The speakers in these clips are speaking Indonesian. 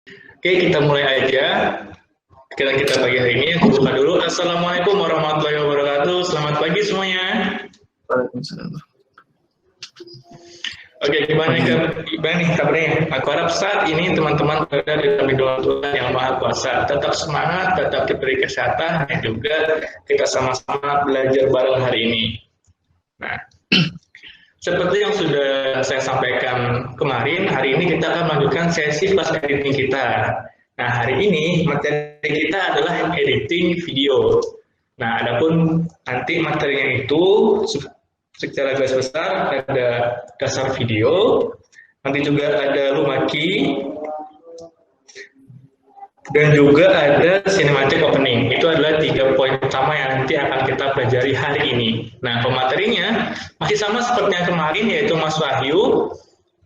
Oke, kita mulai aja. Kita pagi hari ini, aku buka dulu. Assalamualaikum warahmatullahi wabarakatuh. Selamat pagi semuanya. Oke, gimana nih kabarnya? Aku harap saat ini teman-teman berada di dalam Tuhan yang Maha Kuasa. Tetap semangat, tetap diberi kesehatan, dan juga kita sama-sama belajar bareng hari ini. Nah, seperti yang sudah saya sampaikan kemarin, hari ini kita akan melanjutkan sesi kelas editing kita. Nah, hari ini materi kita adalah editing video. Nah, adapun nanti materinya itu secara garis besar ada dasar video, nanti juga ada lumaki, dan juga ada cinematic opening. Itu adalah 3 poin utama yang nanti akan kita pelajari hari ini. Nah, pematerinya masih sama seperti yang kemarin, yaitu Mas Wahyu.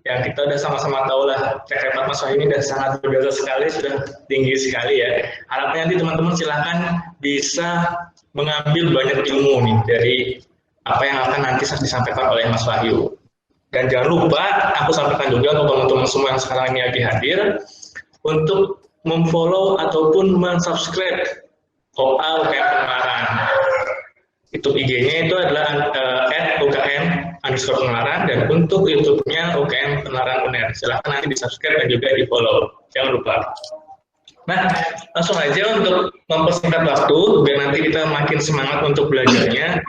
Yang kita udah sama-sama tahu lah, track record Mas Wahyu ini udah sangat berbiasa sekali, sudah tinggi sekali ya. Harapnya nanti teman-teman silahkan bisa mengambil banyak ilmu nih dari apa yang akan nanti disampaikan oleh Mas Wahyu. Dan jangan lupa, aku sampaikan juga untuk teman-teman semua yang sekarang ini lagi hadir, untuk memfollow ataupun mensubscribe OA UKM Penularan. Itu IG-nya itu adalah @ukm_penularan, dan untuk YouTube-nya UKM Penularan UNER. Silahkan nanti di-subscribe dan juga di-follow. Jangan lupa. Nah, langsung aja untuk mempersingkat waktu, biar nanti kita makin semangat untuk belajarnya,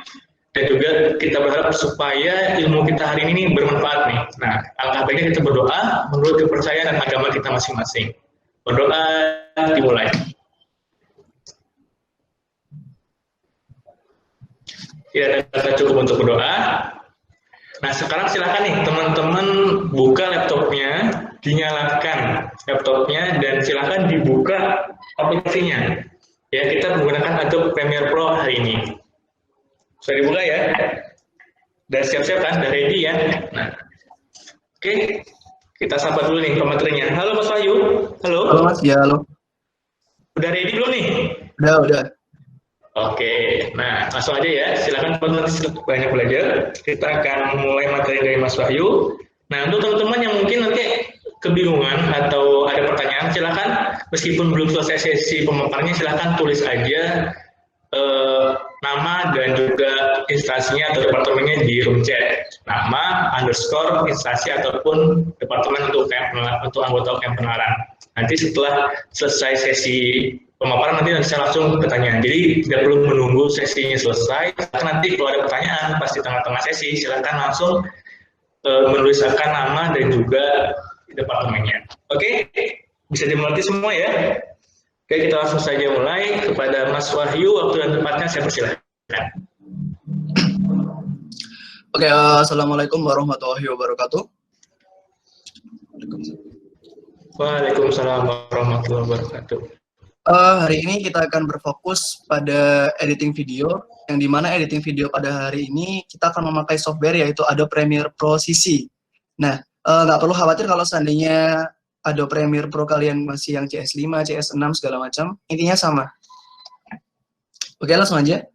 dan juga kita berharap supaya ilmu kita hari ini bermanfaat nih. Nah, alangkah baiknya kita berdoa menurut kepercayaan dan agama kita masing-masing. Berdoa, dimulai. Tidak ada kata cukup untuk berdoa. Nah, sekarang silakan nih teman-teman buka laptopnya, dinyalakan laptopnya, dan silakan dibuka aplikasinya. Ya, kita menggunakan Adobe Premiere Pro hari ini. Sudah dibuka ya? Dan siap-siap kan? Udah ready ya? Nah, oke. Kita sapa dulu nih pematerinya. Halo Mas Wahyu. Halo. Halo Mas, ya halo. Udah ready belum nih? Udah. Oke, nah langsung aja ya. Silakan nanti banyak belajar. Kita akan mulai materi dari Mas Wahyu. Nah, untuk teman-teman yang mungkin nanti kebingungan atau ada pertanyaan, silakan meskipun belum selesai sesi pemaparannya, silakan tulis aja nama dan juga instansinya atau departemennya di room chat. Nama, underscore, instansi ataupun departemen untuk anggota UKM Penularan. Nanti setelah selesai sesi pemaparan nanti saya langsung pertanyaan. Jadi tidak perlu menunggu sesinya selesai. Nanti kalau ada pertanyaan pas di tengah-tengah sesi, silakan langsung menuliskan nama dan juga departemennya. Oke, bisa dimengerti semua ya? Oke, kita langsung saja mulai. Kepada Mas Wahyu, waktu dan tempatnya saya persilahkan. Oke, assalamualaikum warahmatullahi wabarakatuh. Waalaikumsalam warahmatullahi wabarakatuh. Hari ini kita akan berfokus pada editing video, yang dimana editing video pada hari ini kita akan memakai software yaitu Adobe Premiere Pro CC. Nah, nggak perlu khawatir kalau seandainya Adobe Premiere Pro kalian masih yang CS5, CS6 segala macam, intinya sama. Oke, langsung aja.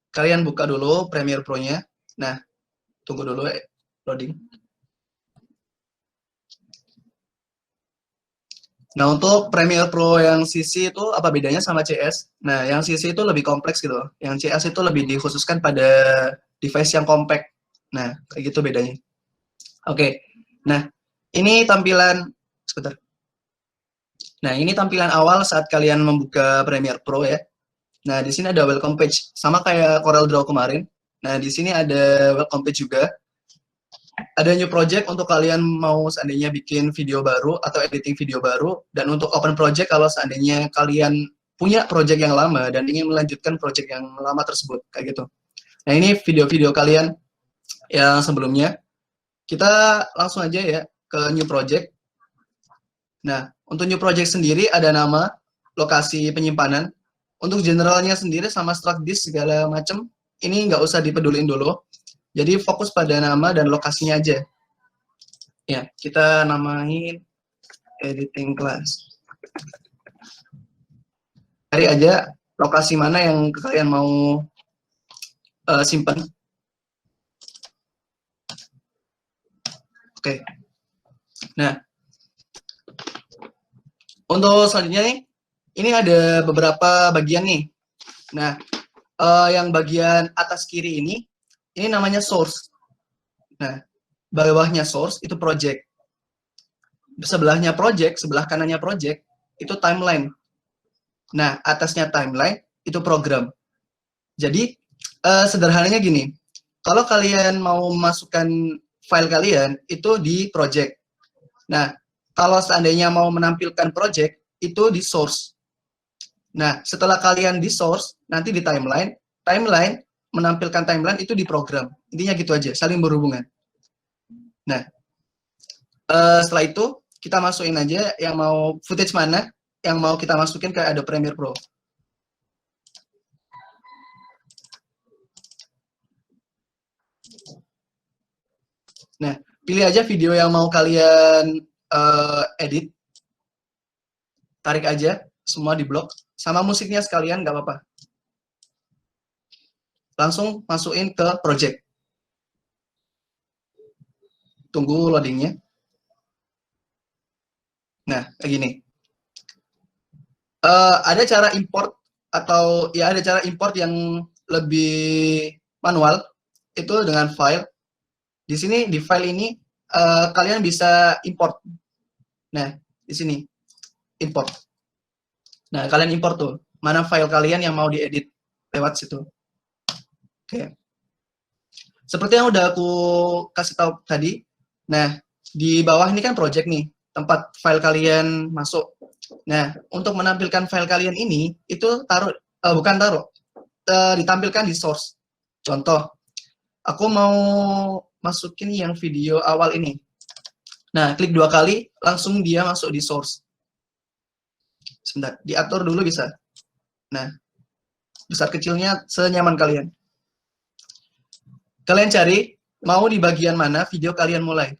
Kalian buka dulu Premiere Pro-nya. Nah, tunggu dulu loading. Nah, untuk Premiere Pro yang CC itu apa bedanya sama CS? Nah, yang CC itu lebih kompleks gitu. Yang CS itu lebih dikhususkan pada device yang compact. Nah, kayak gitu bedanya. Oke. Nah, ini tampilan sebentar. Nah, ini tampilan awal saat kalian membuka Premiere Pro ya. Nah, di sini ada welcome page sama kayak CorelDRAW kemarin. Nah, di sini ada welcome page juga. Ada new project untuk kalian mau seandainya bikin video baru atau editing video baru, dan untuk open project kalau seandainya kalian punya project yang lama dan ingin melanjutkan project yang lama tersebut, kayak gitu. Nah, ini video-video kalian yang sebelumnya. Kita langsung aja ya ke new project. Nah, untuk new project sendiri ada nama, lokasi penyimpanan. Untuk generalnya sendiri sama struct disk segala macam, ini nggak usah dipedulin dulu. Jadi fokus pada nama dan lokasinya aja. Ya, kita namain editing class. Cari aja lokasi mana yang kalian mau simpan. Oke. Nah, Untuk selanjutnya nih, ini ada beberapa bagian nih. Nah, yang bagian atas kiri ini namanya source. Nah, bawahnya source itu project. Sebelahnya project, sebelah kanannya project, itu timeline. Nah, atasnya timeline itu program. Jadi, sederhananya gini, kalau kalian mau masukkan file kalian, itu di project. Nah, kalau seandainya mau menampilkan project, itu di source. Nah, setelah kalian di source, nanti di timeline, menampilkan timeline itu di program. Intinya gitu aja, saling berhubungan. Nah, setelah itu, kita masukin aja yang mau footage mana, yang mau kita masukin ke Adobe Premiere Pro. Nah, pilih aja video yang mau kalian edit. Tarik aja, semua di blok. Sama musiknya sekalian, nggak apa-apa. Langsung masukin ke project. Tunggu loadingnya. Nah, kayak gini. Ada cara import atau ya ada cara import yang lebih manual, itu dengan file. Di sini, di file ini, kalian bisa import. Nah, di sini, import. Nah, kalian import tuh, mana file kalian yang mau diedit lewat situ. Oke. Seperti yang udah aku kasih tahu tadi, nah, di bawah ini kan project nih, tempat file kalian masuk. Nah, untuk menampilkan file kalian ini, itu ditampilkan di source. Contoh, aku mau masukin yang video awal ini. Nah, klik 2 kali, langsung dia masuk di source. Sebentar, diatur dulu bisa. Nah, besar kecilnya senyaman kalian. Kalian cari, mau di bagian mana video kalian mulai.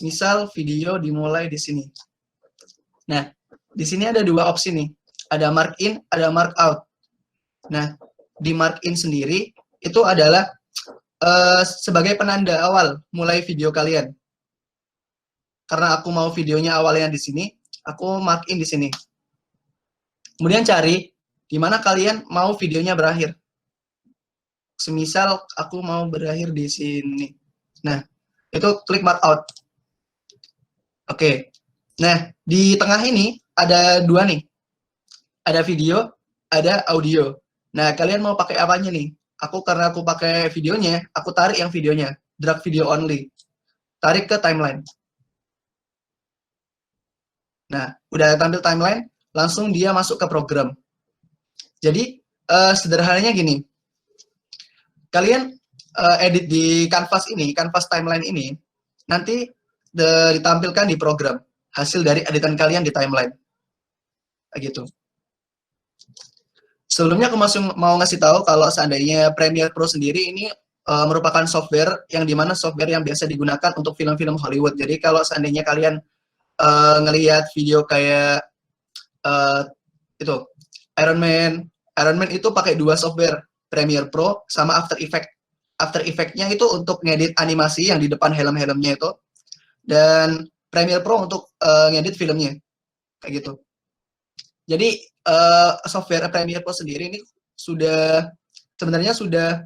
Misal video dimulai di sini. Nah, di sini ada 2 opsi nih. Ada mark in, ada mark out. Nah, di mark in sendiri, itu adalah sebagai penanda awal mulai video kalian. Karena aku mau videonya awalnya di sini, aku mark in di sini. Kemudian cari di mana kalian mau videonya berakhir. Semisal aku mau berakhir di sini. Nah, itu klik mark out. Oke. Nah, di tengah ini ada 2 nih. Ada video, ada audio. Nah, kalian mau pakai apanya nih? Karena aku pakai videonya, aku tarik yang videonya. Drag video only. Tarik ke timeline. Nah, udah tampil timeline, langsung dia masuk ke program. Jadi, sederhananya gini. Kalian edit di canvas ini, canvas timeline ini, nanti ditampilkan di program. Hasil dari editan kalian di timeline. Kayak gitu. Sebelumnya aku mau ngasih tahu kalau seandainya Premiere Pro sendiri ini merupakan software yang dimana software yang biasa digunakan untuk film-film Hollywood. Jadi kalau seandainya kalian ngelihat video kayak itu Iron Man itu pakai 2 software, Premiere Pro sama After Effects. After Effects-nya itu untuk ngedit animasi yang di depan helm-helmnya itu, dan Premiere Pro untuk ngedit filmnya, kayak gitu. Jadi software Premiere Pro sendiri ini sebenarnya sudah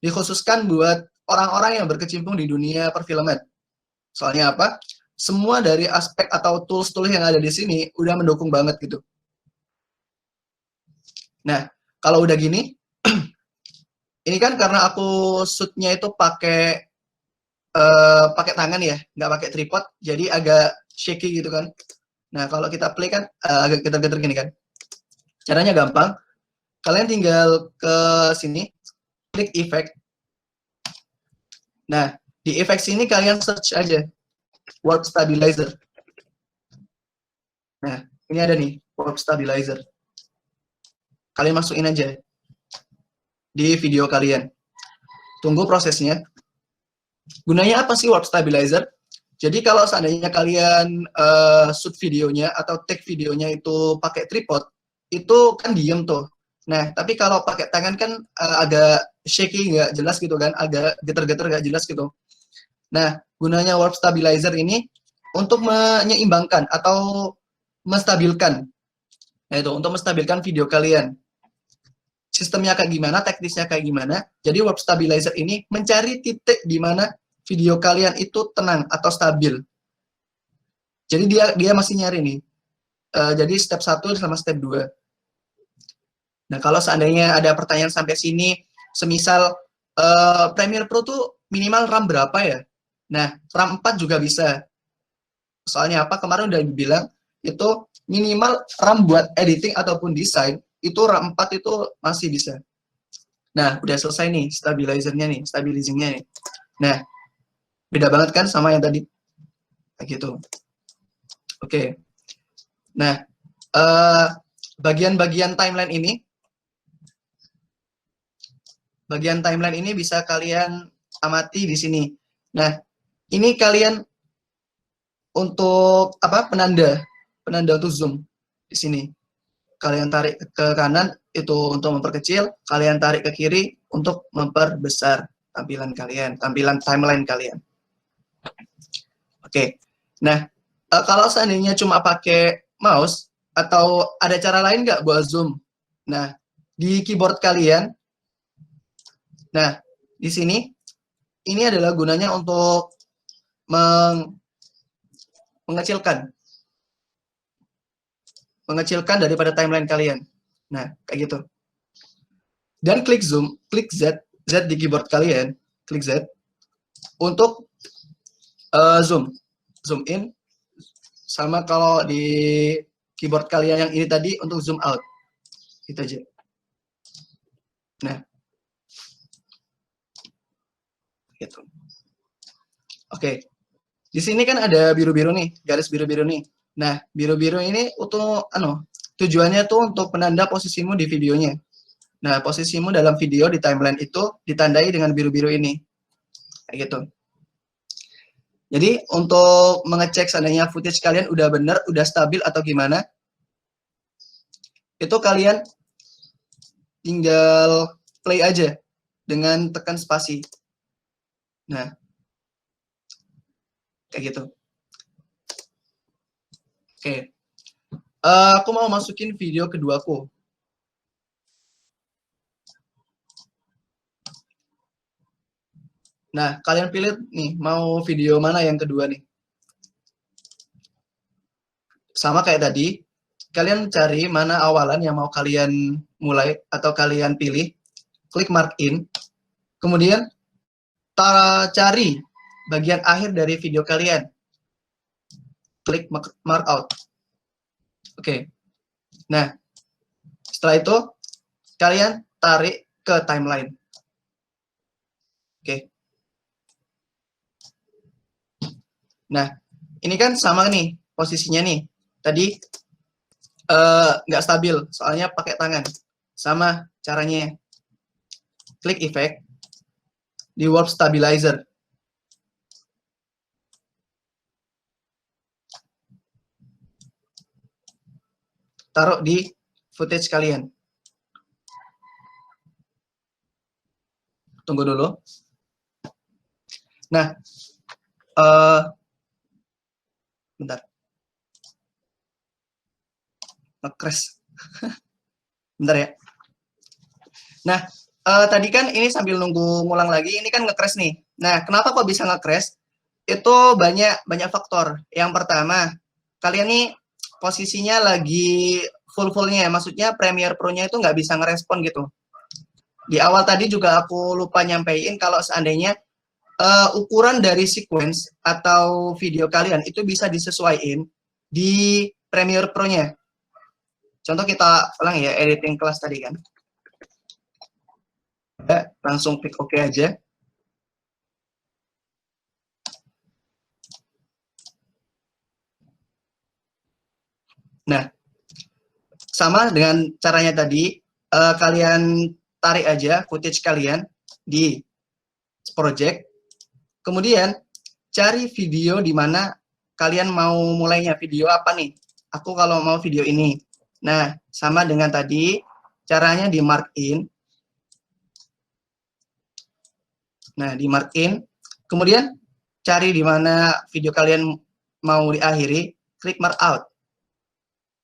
dikhususkan buat orang-orang yang berkecimpung di dunia perfilman. Soalnya apa? Semua dari aspek atau tools-tools yang ada di sini udah mendukung banget gitu. Nah, kalau udah gini, ini kan karena aku shoot-nya itu pakai tangan ya, nggak pakai tripod, jadi agak shaky gitu kan. Nah, kalau kita play kan agak getar-getar gini kan. Caranya gampang. Kalian tinggal ke sini, klik effect. Nah, di effect sini kalian search aja warp stabilizer. Nah, ini ada nih warp stabilizer. Kalian masukin aja di video kalian. Tunggu prosesnya. Gunanya apa sih warp stabilizer? Jadi kalau seandainya kalian shoot videonya atau take videonya itu pakai tripod, itu kan diem tuh. Nah, tapi kalau pakai tangan kan agak shaky, nggak jelas gitu kan, agak getar-getar nggak jelas gitu. Nah, gunanya warp stabilizer ini untuk menyeimbangkan atau menstabilkan. Nah itu, untuk menstabilkan video kalian. Sistemnya kayak gimana, teknisnya kayak gimana. Jadi warp stabilizer ini mencari titik di mana video kalian itu tenang atau stabil. Jadi dia masih nyari nih. Jadi step 1 sama step 2. Nah, kalau seandainya ada pertanyaan sampai sini, semisal Premiere Pro tuh minimal RAM berapa ya? Nah, RAM 4 juga bisa. Soalnya apa? Kemarin udah dibilang, itu minimal RAM buat editing ataupun desain, itu RAM 4 itu masih bisa. Nah, udah selesai nih, stabilizingnya nih. Nah, beda banget kan sama yang tadi? Kayak gitu. Oke. Nah, bagian-bagian timeline ini bisa kalian amati di sini. Nah, ini kalian untuk apa? Penanda untuk zoom di sini. Kalian tarik ke kanan itu untuk memperkecil, kalian tarik ke kiri untuk memperbesar tampilan timeline kalian. Oke. Nah, kalau seandainya cuma pakai mouse atau ada cara lain nggak buat zoom? Nah, di keyboard kalian, nah di sini ini adalah gunanya untuk mengecilkan daripada timeline kalian. Nah, kayak gitu. Dan klik zoom, klik Z di keyboard kalian, klik Z untuk zoom in, sama kalau di keyboard kalian yang ini tadi untuk zoom out, gitu aja. Nah, gitu. Oke, di sini kan ada biru-biru nih, garis biru-biru nih. Nah, biru-biru ini untuk tujuannya tuh untuk penanda posisimu di videonya. Nah, posisimu dalam video di timeline itu ditandai dengan biru-biru ini, kayak gitu. Jadi untuk mengecek seandainya footage kalian udah bener, udah stabil atau gimana, itu kalian tinggal play aja dengan tekan spasi. Nah, kayak gitu. Oke. Aku mau masukin video keduaku. Nah, kalian pilih nih, mau video mana yang kedua nih. Sama kayak tadi, kalian cari mana awalan yang mau kalian mulai atau kalian pilih, klik mark in, kemudian cari bagian akhir dari video kalian, klik mark out. Oke. Nah, setelah itu kalian tarik ke timeline. Oke. Nah, ini kan sama nih posisinya nih. Tadi nggak stabil, soalnya pakai tangan. Sama caranya. Klik effect di warp stabilizer. Taruh di footage kalian. Tunggu dulu. Nah, bentar. Nge-crash. Bentar ya. Nah, tadi kan ini sambil nunggu ngulang lagi, ini kan nge-crash nih. Nah, kenapa kok bisa nge-crash? Itu banyak faktor. Yang pertama, kalian nih posisinya lagi full-fullnya, maksudnya Premiere Pro-nya itu nggak bisa ngerespon gitu. Di awal tadi juga aku lupa nyampein kalau seandainya ukuran dari sequence atau video kalian itu bisa disesuaikan di Premiere Pro-nya. Contoh kita ulang ya, editing kelas tadi kan. Ya, langsung klik OK aja. Nah, sama dengan caranya tadi, kalian tarik aja footage kalian di project, kemudian cari video di mana kalian mau mulainya, video apa nih? Aku kalau mau video ini. Nah, sama dengan tadi, caranya di mark in. Nah, di mark in, kemudian cari di mana video kalian mau diakhiri, klik mark out.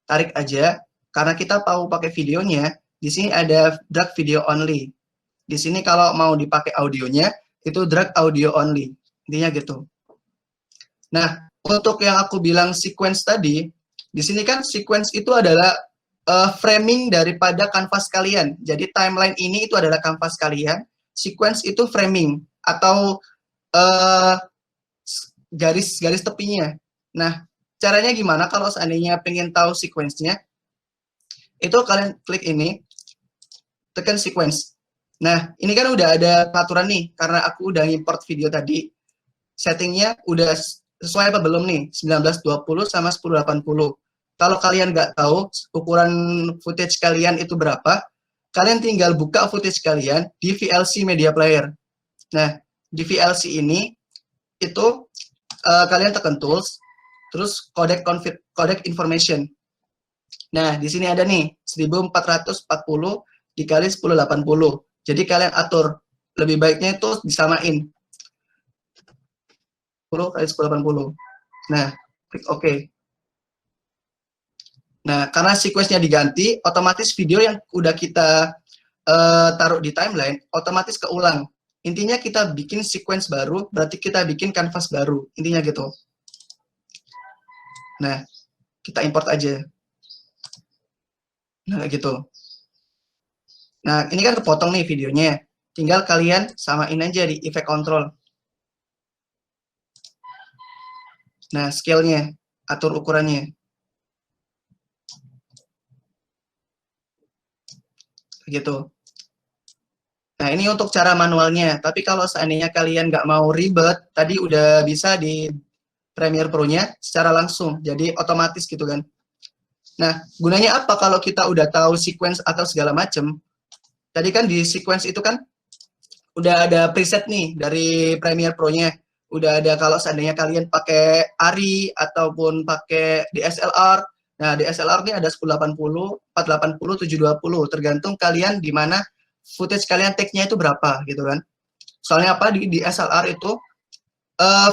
Tarik aja, karena kita tahu pakai videonya, di sini ada drag video only. Di sini kalau mau dipakai audionya, itu drag audio only. Intinya gitu. Nah, untuk yang aku bilang sequence tadi, di sini kan sequence itu adalah framing daripada kanvas kalian. Jadi timeline ini itu adalah kanvas kalian, sequence itu framing atau garis-garis tepinya. Nah, caranya gimana kalau seandainya pengen tahu sequence-nya? Itu kalian klik ini, tekan sequence. Nah, ini kan udah ada peraturan nih, karena aku udah import video tadi. Settingnya udah sesuai apa belum nih? 1920 sama 1080. Kalau kalian nggak tahu ukuran footage kalian itu berapa, kalian tinggal buka footage kalian di VLC Media Player. Nah, di VLC ini itu kalian tekan tools, terus codec information. Nah, di sini ada nih 1440 dikali 1080. Jadi kalian atur, lebih baiknya itu disamain 10 kali 1080. Nah, klik OK. Nah, karena sequence-nya diganti, otomatis video yang udah kita taruh di timeline, otomatis keulang. Intinya kita bikin sequence baru, berarti kita bikin canvas baru. Intinya gitu. Nah, kita import aja. Nah, gitu. Nah, ini kan kepotong nih videonya. Tinggal kalian samain aja di effect control. Nah, scale-nya, atur ukurannya. Gitu. Nah, ini untuk cara manualnya. Tapi kalau seandainya kalian nggak mau ribet, tadi udah bisa di Premiere Pro-nya secara langsung. Jadi otomatis gitu kan. Nah, gunanya apa kalau kita udah tahu sequence atau segala macam? Tadi kan di sequence itu kan udah ada preset nih dari Premiere Pro-nya. Udah ada kalau seandainya kalian pakai ARRI ataupun pakai DSLR. Nah, DSLR ini ada 1080, 480, 720. Tergantung kalian di mana footage kalian take-nya itu berapa gitu kan. Soalnya apa, di DSLR itu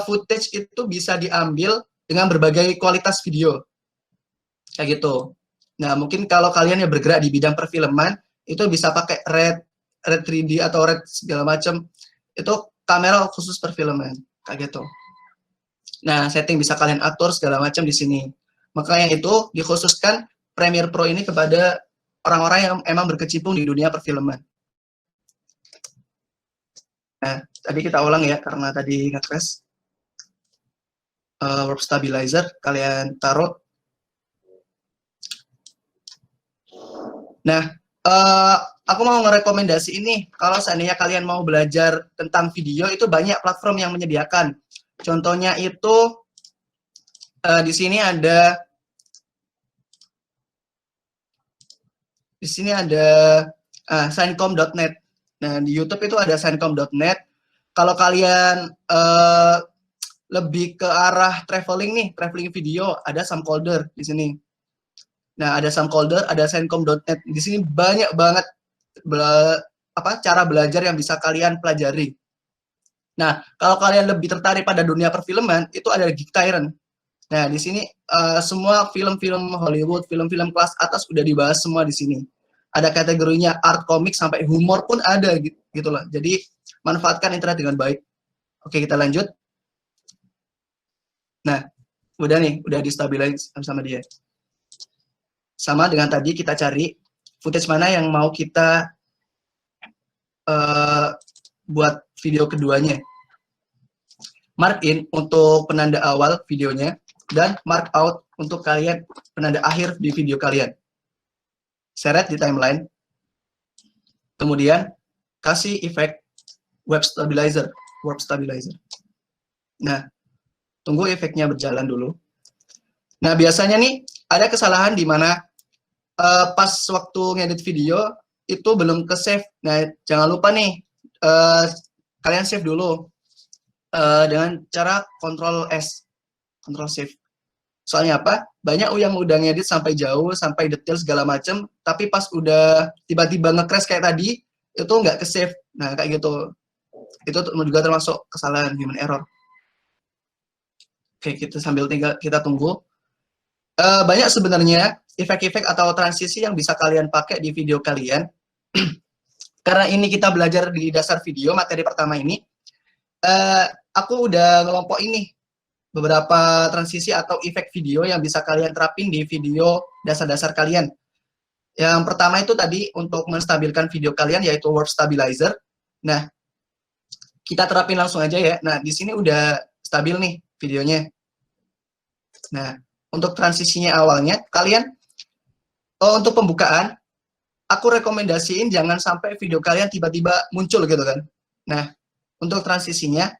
footage itu bisa diambil dengan berbagai kualitas video. Kayak gitu. Nah, mungkin kalau kalian yang bergerak di bidang perfilman, itu bisa pakai red 3D atau red segala macam. Itu kamera khusus perfilman. Kayak gitu. Nah, setting bisa kalian atur segala macam di sini. Makanya itu dikhususkan Premiere Pro ini kepada orang-orang yang emang berkecimpung di dunia perfilman. Nah, tadi kita ulang ya, karena tadi nge-crash. Warp Stabilizer, kalian taruh. Nah, aku mau ngerekomendasi ini, kalau seandainya kalian mau belajar tentang video, itu banyak platform yang menyediakan. Contohnya itu, di sini ada signcom.net. Nah, di YouTube itu ada signcom.net. Kalau kalian lebih ke arah traveling nih, traveling video, ada Camcorder di sini. Nah, ada Camcorder, ada signcom.net. Di sini banyak banget cara belajar yang bisa kalian pelajari. Nah, kalau kalian lebih tertarik pada dunia perfilman, itu ada Geek Tyrant. Nah, di sini semua film-film Hollywood, film-film kelas atas udah dibahas semua di sini. Ada kategorinya art, komik, sampai humor pun ada gitu loh. Jadi, manfaatkan internet dengan baik. Oke, kita lanjut. Nah, udah nih, udah distabilize sama dia. Sama dengan tadi, kita cari footage mana yang mau kita buat video keduanya. Mark in untuk penanda awal videonya, dan mark out untuk kalian penanda akhir di video kalian. Seret di timeline. Kemudian, kasih efek Warp Stabilizer. Nah, tunggu efeknya berjalan dulu. Nah, biasanya nih, ada kesalahan di mana pas waktu ngedit video, itu belum ke-save. Nah, jangan lupa nih, kalian save dulu dengan cara Ctrl S, Ctrl Save. Soalnya apa? Banyak yang udah ngedit sampai jauh, sampai detail segala macem, tapi pas udah tiba-tiba nge-crash kayak tadi, itu nggak ke-save. Nah, kayak gitu. Itu juga termasuk kesalahan human error. Oke, kita sambil kita tunggu. Banyak sebenarnya efek-efek atau transisi yang bisa kalian pakai di video kalian. Karena ini kita belajar di dasar video, materi pertama ini, aku udah ngelompok ini beberapa transisi atau efek video yang bisa kalian terapin di video dasar-dasar kalian. Yang pertama itu tadi untuk menstabilkan video kalian, yaitu Warp Stabilizer. Nah, kita terapin langsung aja ya. Nah, di sini udah stabil nih videonya. Nah, untuk transisinya awalnya, kalian untuk pembukaan, aku rekomendasiin jangan sampai video kalian tiba-tiba muncul gitu kan. Nah, untuk transisinya,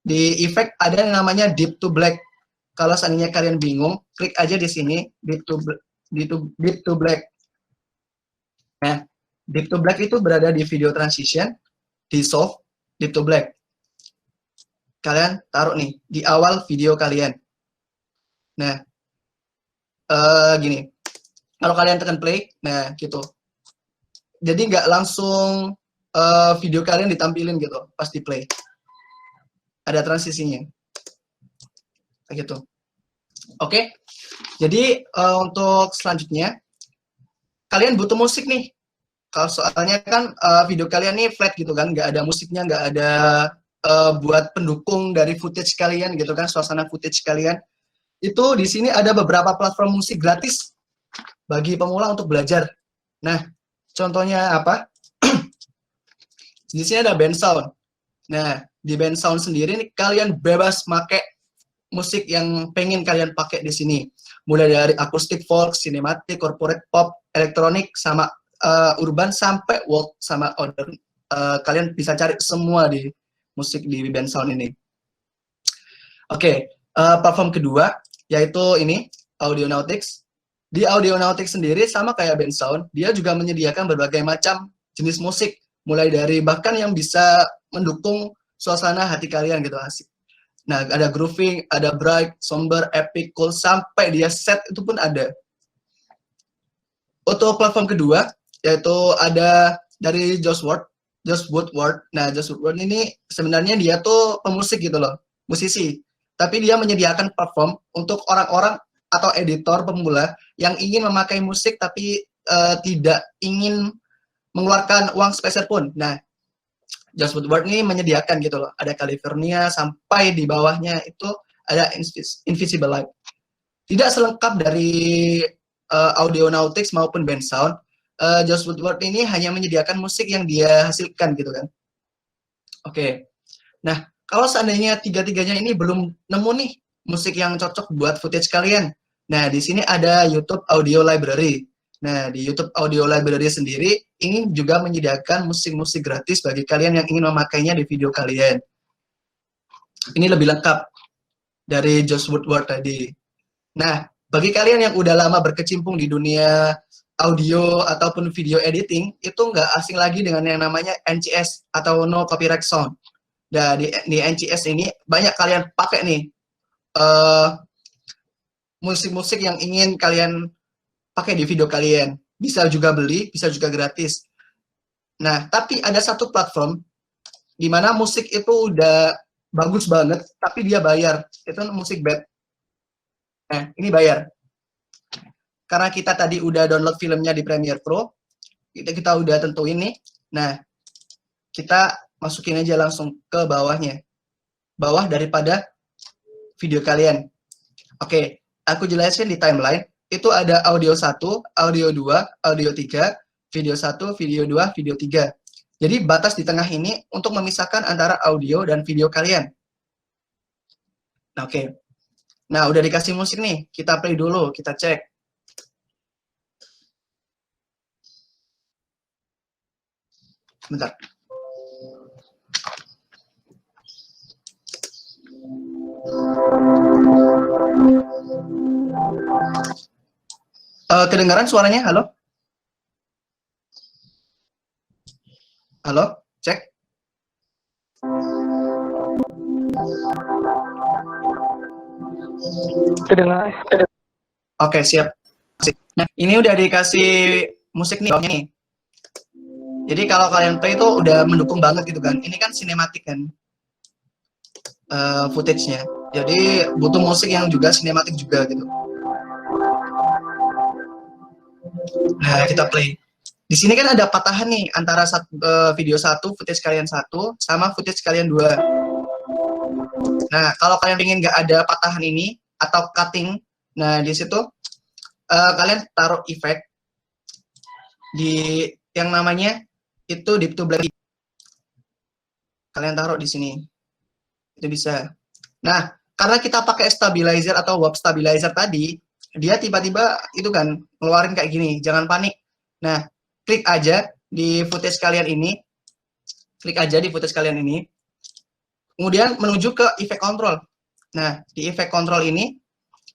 di efek ada yang namanya Deep to Black. Kalau seandainya kalian bingung, klik aja di sini, Deep to Black. Nah, Deep to Black itu berada di video transition, di soft, Deep to Black. Kalian taruh nih, di awal video kalian. Nah, gini, kalau kalian tekan play, nah gitu. Jadi nggak langsung video kalian ditampilin gitu pas di play. Ada transisinya. Kayak gitu. Oke. Jadi untuk selanjutnya, kalian butuh musik nih. Kalau soalnya kan video kalian nih flat gitu kan, nggak ada musiknya, nggak ada buat pendukung dari footage kalian gitu kan, suasana footage kalian. Itu di sini ada beberapa platform musik gratis bagi pemula untuk belajar. Nah, contohnya apa? Di sini ada Bensound. Nah, di Bensound sendiri nih, kalian bebas pakai musik yang pengen kalian pakai di sini. Mulai dari akustik, folk, sinematik, corporate pop, elektronik, sama urban, sampai world, sama order. Kalian bisa cari semua di musik di Bensound ini. Oke, platform kedua, yaitu ini, Audionautix. Di Audionautix sendiri, sama kayak Bensound, dia juga menyediakan berbagai macam jenis musik. Mulai dari bahkan yang bisa mendukung suasana hati kalian gitu, asik. Nah, ada grooving, ada bright, somber, epic, cool, sampai dia set itu pun ada. Untuk platform kedua, yaitu ada dari Josh Woodward. Nah, Josh Woodward ini sebenarnya dia tuh pemusik gitu loh, musisi. Tapi dia menyediakan platform untuk orang-orang atau editor pemula yang ingin memakai musik tapi tidak ingin mengeluarkan uang sepeser pun. Nah, Josh Woodward ini menyediakan gitu loh. Ada California sampai di bawahnya itu ada Invisible Light. Tidak selengkap dari Audionautix maupun Bensound. Josh Woodward ini hanya menyediakan musik yang dia hasilkan gitu kan. Oke. Nah, kalau seandainya tiga-tiganya ini belum nemu nih musik yang cocok buat footage kalian. Nah, di sini ada YouTube Audio Library. Nah, di YouTube Audio Library sendiri ini juga menyediakan musik-musik gratis bagi kalian yang ingin memakainya di video kalian. Ini lebih lengkap dari Josh Woodward tadi. Nah, bagi kalian yang udah lama berkecimpung di dunia audio ataupun video editing, itu nggak asing lagi dengan yang namanya NCS atau No Copyright Sound. Nah, di NCS ini banyak kalian pakai nih musik-musik yang ingin kalian pakai di video kalian. Bisa juga beli, bisa juga gratis. Nah, tapi ada satu platform di mana musik itu udah bagus banget, tapi dia bayar. Itu musik bed. Nah, ini bayar. Karena kita tadi udah download filmnya di Premiere Pro, kita udah tentuin nih. Nah, kita masukin aja langsung ke bawahnya. Bawah daripada video kalian. Oke, aku jelasin di timeline. Itu ada audio 1, audio 2, audio 3, video 1, video 2, video 3. Jadi batas di tengah ini untuk memisahkan antara audio dan video kalian. Nah, oke. Nah, udah dikasih musik nih. Kita play dulu, kita cek. Bentar. Kedengaran suaranya? Halo? Halo? Cek. Kedengaran. Oke, siap. Nah, ini udah dikasih musik nih. Jadi kalau kalian play itu udah mendukung banget gitu kan. Ini kan sinematik kan. footage-nya. Jadi butuh musik yang juga sinematik juga gitu. Nah, kita play. Di sini kan ada patahan nih antara video 1, footage kalian 1, sama footage kalian 2. Nah, kalau kalian ingin nggak ada patahan ini atau cutting, nah di situ kalian taruh efek di yang namanya itu deep to black. Kalian taruh di sini, itu bisa. Nah, karena kita pakai stabilizer atau warp stabilizer tadi, dia tiba-tiba itu kan ngeluarin kayak gini. Jangan panik. Nah, klik aja di footage kalian ini, klik aja di footage kalian ini, kemudian menuju ke effect control. Nah, di effect control ini,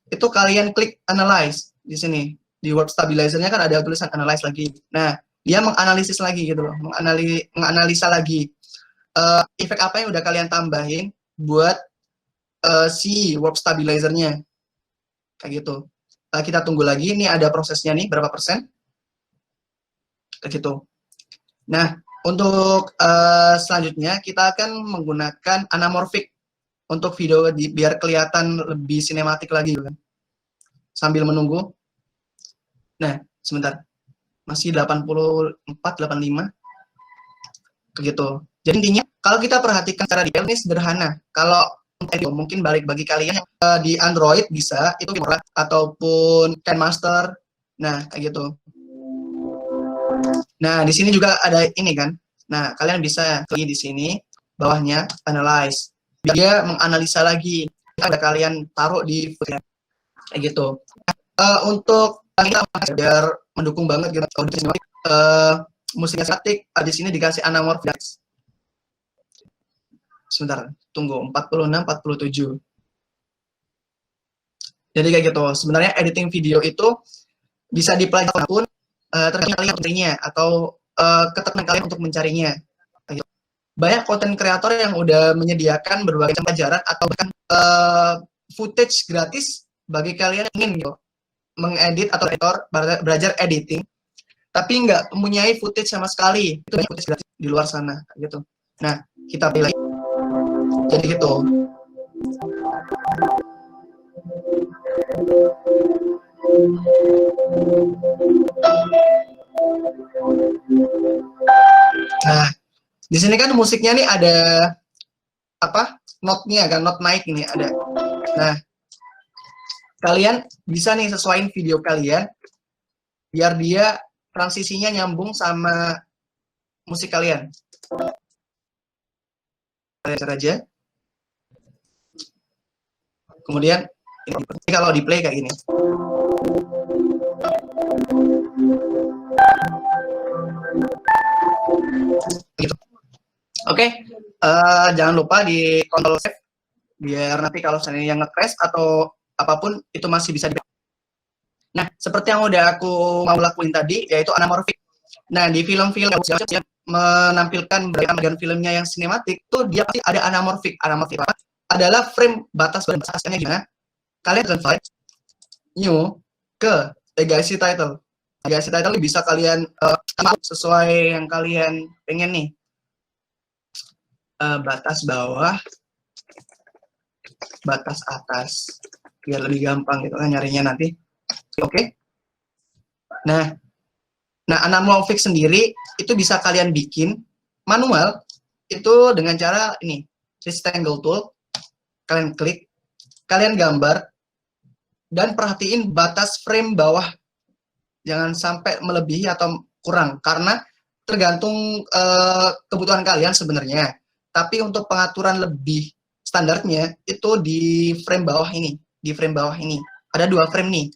itu kalian klik analyze di sini. Di warp stabilizer-nya kan ada tulisan analyze lagi. Nah, dia menganalisis lagi gitu loh, menganalisa lagi efek apa yang udah kalian tambahin buat si warp stabilizer-nya. Kayak gitu. Kita tunggu lagi, ini ada prosesnya nih, berapa persen. Kayak gitu. Nah, untuk selanjutnya kita akan menggunakan anamorphic untuk video biar kelihatan lebih sinematik lagi kan. Sambil menunggu. Nah, sebentar. Masih 84, 85. Begitu. Jadi intinya kalau kita perhatikan cara detail ini sederhana. Kalau mungkin balik bagi kalian yang di Android bisa itu Filmora ataupun KineMaster. Nah, kayak gitu. Nah, di sini juga ada ini kan. Nah, kalian bisa klik di sini bawahnya analyze. Dia menganalisa lagi. Ada kalian taruh di footage kayak gitu. Untuk kita biar mendukung banget gitu musiknya statik, di sini dikasih anamorphic. Sebentar, tunggu 46 47. Jadi kayak gitu. Sebenarnya editing video itu bisa dipelajari pun tergantung kalian mencarinya atau ketekan kalian untuk mencarinya. Banyak konten kreator yang udah menyediakan berbagai macam pelajaran atau bahkan footage gratis bagi kalian yang ingin gitu, mengedit atau belajar editing, tapi nggak mempunyai footage sama sekali. Itu banyak footage gratis di luar sana, gitu. Nah, kita pilih. Jadi gitu. Nah, di sini kan musiknya nih ada apa? Note-nya kan, note naik ini ada. Nah, kalian bisa nih sesuaiin video kalian biar dia transisinya nyambung sama musik kalian. Kalian aja. Kemudian ini kalau di play kayak gini. Gitu. Oke, jangan lupa di Ctrl save biar nanti kalau seandainya yang nge-crash atau apapun itu masih bisa di. Nah, seperti yang udah aku mau lakuin tadi yaitu anamorphic. Nah, di film-film yang menampilkan bagian filmnya yang sinematik tuh dia pasti ada anamorphic. Anamorphic adalah frame batas batasnya gimana? Kalian akan file new ke legacy title. Legacy title bisa kalian sesuai yang kalian pengen nih. Batas bawah, batas atas, biar lebih gampang gitu kan nyarinya nanti. Oke. Nah, anamorphic sendiri itu bisa kalian bikin manual itu dengan cara ini, rectangle tool. Kalian klik, kalian gambar, dan perhatiin batas frame bawah. Jangan sampai melebihi atau kurang, karena tergantung kebutuhan kalian sebenarnya. Tapi untuk pengaturan lebih standarnya, itu di frame bawah ini. Di frame bawah ini. Ada 2 frame nih.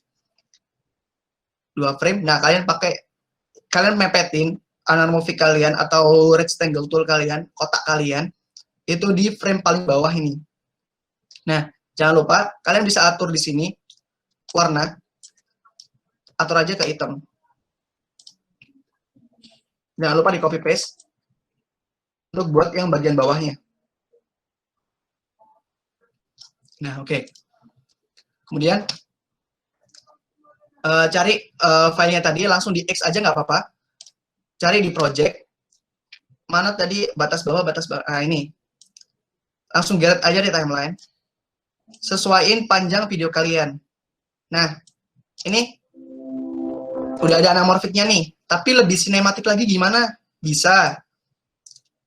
2 frame, nah kalian mepetin anamorphic kalian atau rectangle tool kalian, kotak kalian, itu di frame paling bawah ini. Nah, jangan lupa kalian bisa atur di sini warna, atur aja ke hitam. Jangan lupa di copy paste untuk buat yang bagian bawahnya. Nah, oke. Kemudian cari filenya tadi, langsung di X aja nggak apa-apa. Cari di project, mana tadi batas bawah, ini. langsung geret aja di timeline. Sesuaiin panjang video kalian. Nah, ini udah ada anamorfiknya nih, tapi lebih sinematik lagi gimana? Bisa.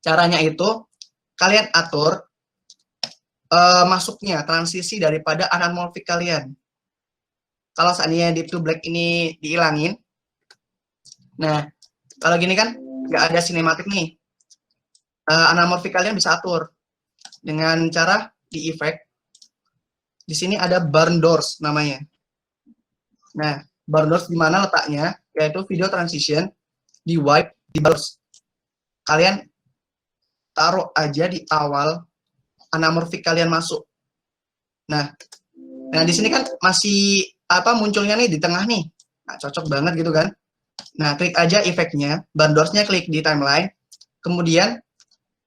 Caranya itu kalian atur masuknya transisi daripada anamorfik kalian. Kalau seandainya deep to black ini dihilangin, nah kalau gini kan nggak ada sinematik nih, anamorfik kalian bisa atur dengan cara di effect. Di sini ada burn doors namanya. Nah, burn doors di mana letaknya? Yaitu video transition di wipe di burst. Kalian taruh aja di awal anamorfik kalian masuk. Nah di sini kan masih munculnya nih di tengah nih. Nah, cocok banget gitu kan. Nah, klik aja efeknya, burn doors-nya klik di timeline. Kemudian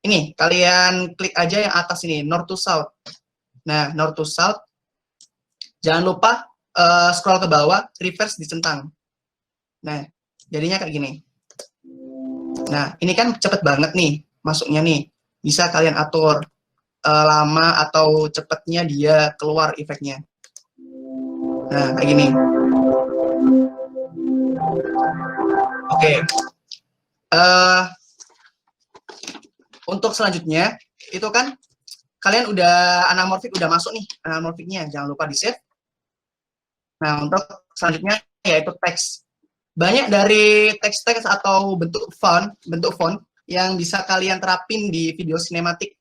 ini kalian klik aja yang atas ini, north to south. Nah, north to south. Jangan lupa scroll ke bawah, reverse dicentang. Nah, jadinya kayak gini. Nah, ini kan cepet banget nih masuknya nih. Bisa kalian atur lama atau cepetnya dia keluar efeknya. Nah, kayak gini. Oke. Untuk selanjutnya, itu kan kalian udah anamorfik udah masuk nih, anamorfiknya. Jangan lupa di-save. Nah, untuk selanjutnya yaitu teks. Banyak dari teks-teks atau bentuk font yang bisa kalian terapin di video sinematik.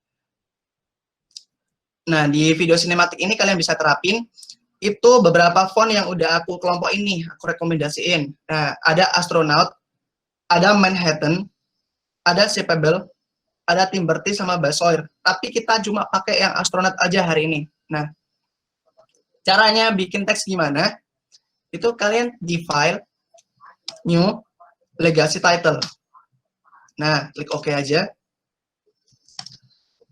Nah, di video sinematik ini kalian bisa terapin itu beberapa font yang udah aku kelompok ini, aku rekomendasiin. Nah, ada Astronaut, ada Manhattan, ada Shapeable, ada Timberty sama Basoir. Tapi kita cuma pakai yang Astronaut aja hari ini. Nah, caranya bikin teks gimana? Itu kalian di file, new, legacy title. Nah, klik OK aja.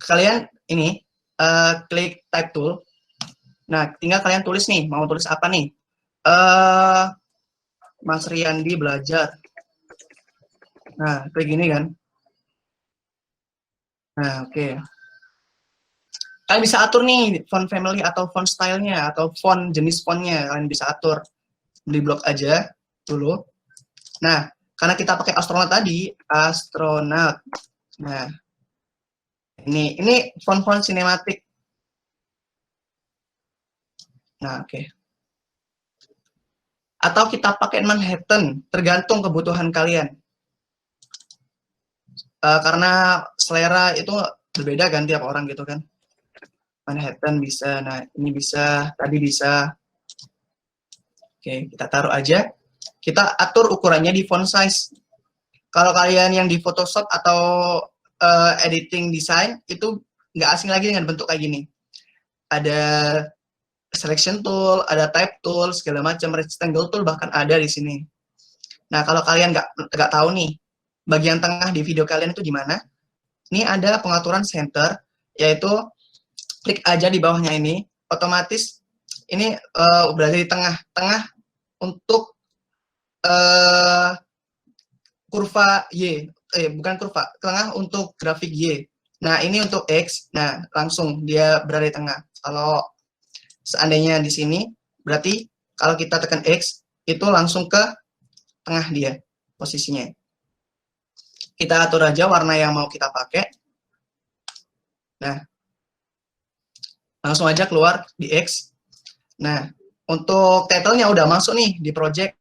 Kalian ini klik type tool. Nah, tinggal kalian tulis nih, mau tulis apa nih? Mas Riyandi belajar. Nah, kayak gini kan. Nah, oke. Kalian bisa atur nih font family atau font style-nya atau font jenis fontnya. Kalian bisa atur. Di blok aja dulu. Nah, karena kita pakai Astronaut tadi, Astronaut. Nah, ini font-font sinematik. Nah, oke. Atau kita pakai Manhattan, tergantung kebutuhan kalian. Karena selera itu berbeda kan tiap orang gitu kan. Manhattan bisa, nah ini bisa, tadi bisa. Oke, kita taruh aja. Kita atur ukurannya di font size. Kalau kalian yang di Photoshop atau editing design, itu nggak asing lagi dengan bentuk kayak gini. Ada selection tool, ada type tool, segala macam, rectangle tool bahkan ada di sini. Nah, kalau kalian nggak tahu nih, bagian tengah di video kalian itu di mana? Ini ada pengaturan center, yaitu klik aja di bawahnya ini, otomatis ini berada di tengah untuk kurva Y, bukan kurva, tengah untuk grafik Y. Nah, ini untuk X, nah langsung dia berada di tengah. Kalau seandainya di sini, berarti kalau kita tekan X, itu langsung ke tengah dia posisinya. Kita atur aja warna yang mau kita pakai. Nah, langsung aja keluar di X. Nah, untuk title-nya udah masuk nih di project.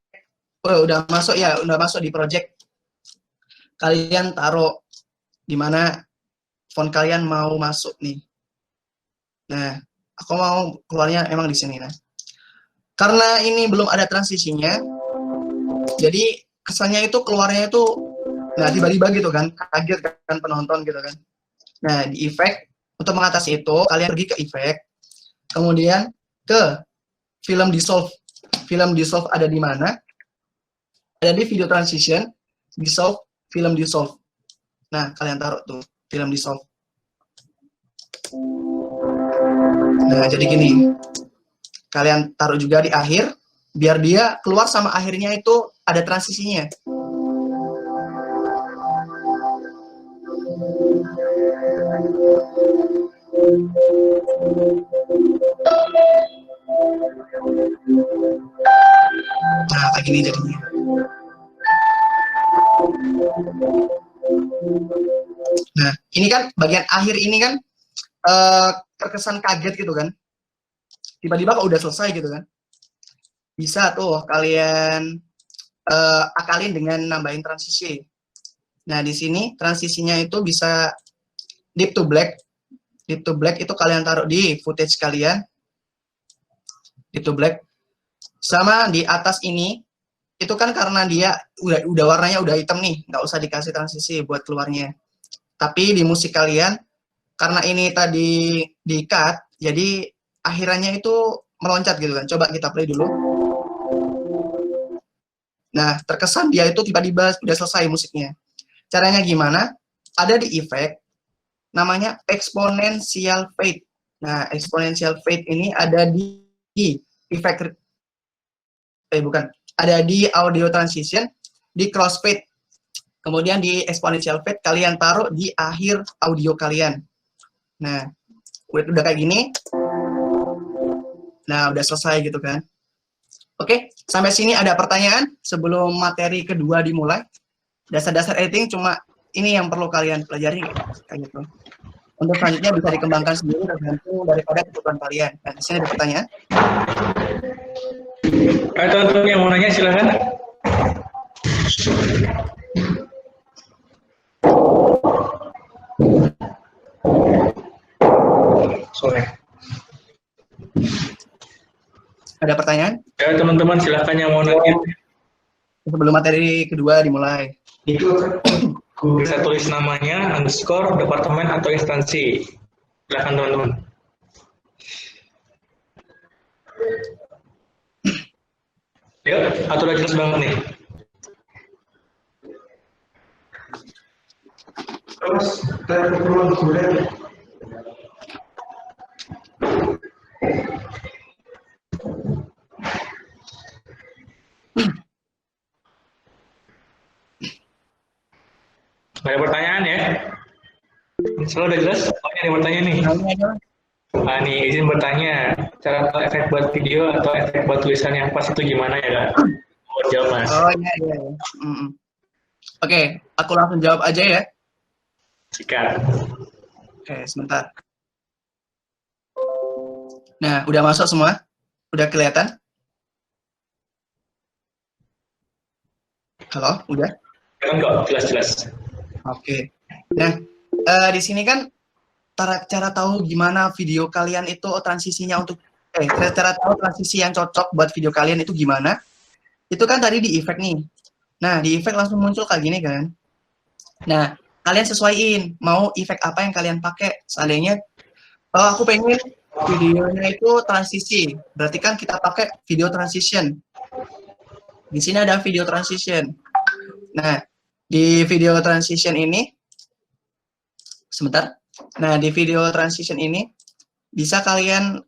Udah masuk ya, udah masuk di project. Kalian taruh di mana font kalian mau masuk nih. Nah, aku mau keluarnya emang di sini. Nah, karena ini belum ada transisinya, jadi kesannya itu keluarnya itu, nah tiba-tiba gitu kan, kaget kan penonton gitu kan. Nah, di effect, untuk mengatasi itu, kalian pergi ke effect, kemudian ke film dissolve. Film dissolve ada di mana? Ada di video transition, dissolve, film dissolve. Nah, kalian taruh tuh, film dissolve. Nah, jadi gini, kalian taruh juga di akhir, biar dia keluar sama akhirnya itu ada transisinya. kayak gini jadinya. Nah, ini kan bagian akhir ini kan terkesan kaget gitu kan. Tiba-tiba kok udah selesai gitu kan. Bisa tuh kalian akalin dengan nambahin transisi. Nah, di sini transisinya itu bisa deep to black. Deep to black itu kalian taruh di footage kalian. Deep to black. Sama di atas ini, itu kan karena dia udah warnanya udah hitam nih, nggak usah dikasih transisi buat keluarnya. Tapi di musik kalian, karena ini tadi di-cut, jadi akhirannya itu meloncat gitu kan. Coba kita play dulu. Nah, terkesan dia itu tiba-tiba udah selesai musiknya. Caranya gimana? Ada di efek, namanya exponential fade. Nah, exponential fade ini ada di efek, bukan, ada di audio transition, di crossfade. Kemudian di exponential fade kalian taruh di akhir audio kalian. Nah, udah kayak gini. Nah, udah selesai gitu kan. Oke, sampai sini ada pertanyaan sebelum materi kedua dimulai? Dasar-dasar editing cuma ini yang perlu kalian pelajari kayak gitu. Untuk selanjutnya bisa dikembangkan sendiri tergantung daripada kebutuhan kalian. Nah, di sini ada pertanyaan. Teman-teman yang mau nanya silakan. Sore. Ada pertanyaan? Ya teman-teman silakan yang mau nanya. Sebelum materi kedua dimulai. Bisa tulis namanya, underscore, departemen atau instansi. Silakan teman-teman. Yuk, atau udah jelas banget nih. Terus, telepon kemudian. Ada pertanyaan ya? Selalu udah jelas? Pokoknya ada pertanyaan nih. Nih, izin bertanya, cara tahu efek buat video atau efek buat tulisan yang pas itu gimana ya, Kak? Mau jawab, Mas? Oh, iya. Oke, aku langsung jawab aja ya. Sikat. Oke, sebentar. Nah, udah masuk semua? Udah kelihatan? Halo, udah? Kan kok, jelas-jelas. Oke. Nah, di sini kan cara tahu gimana video kalian itu transisinya untuk cara tahu transisi yang cocok buat video kalian itu gimana? Itu kan tadi di efek nih. Nah, di efek langsung muncul kayak gini kan. Nah, kalian sesuaiin mau efek apa yang kalian pakai. Seandainya aku pengen videonya itu transisi, berarti kan kita pakai video transition. Di sini ada video transition. Nah, di video transition ini sebentar. Nah, di video transition ini bisa kalian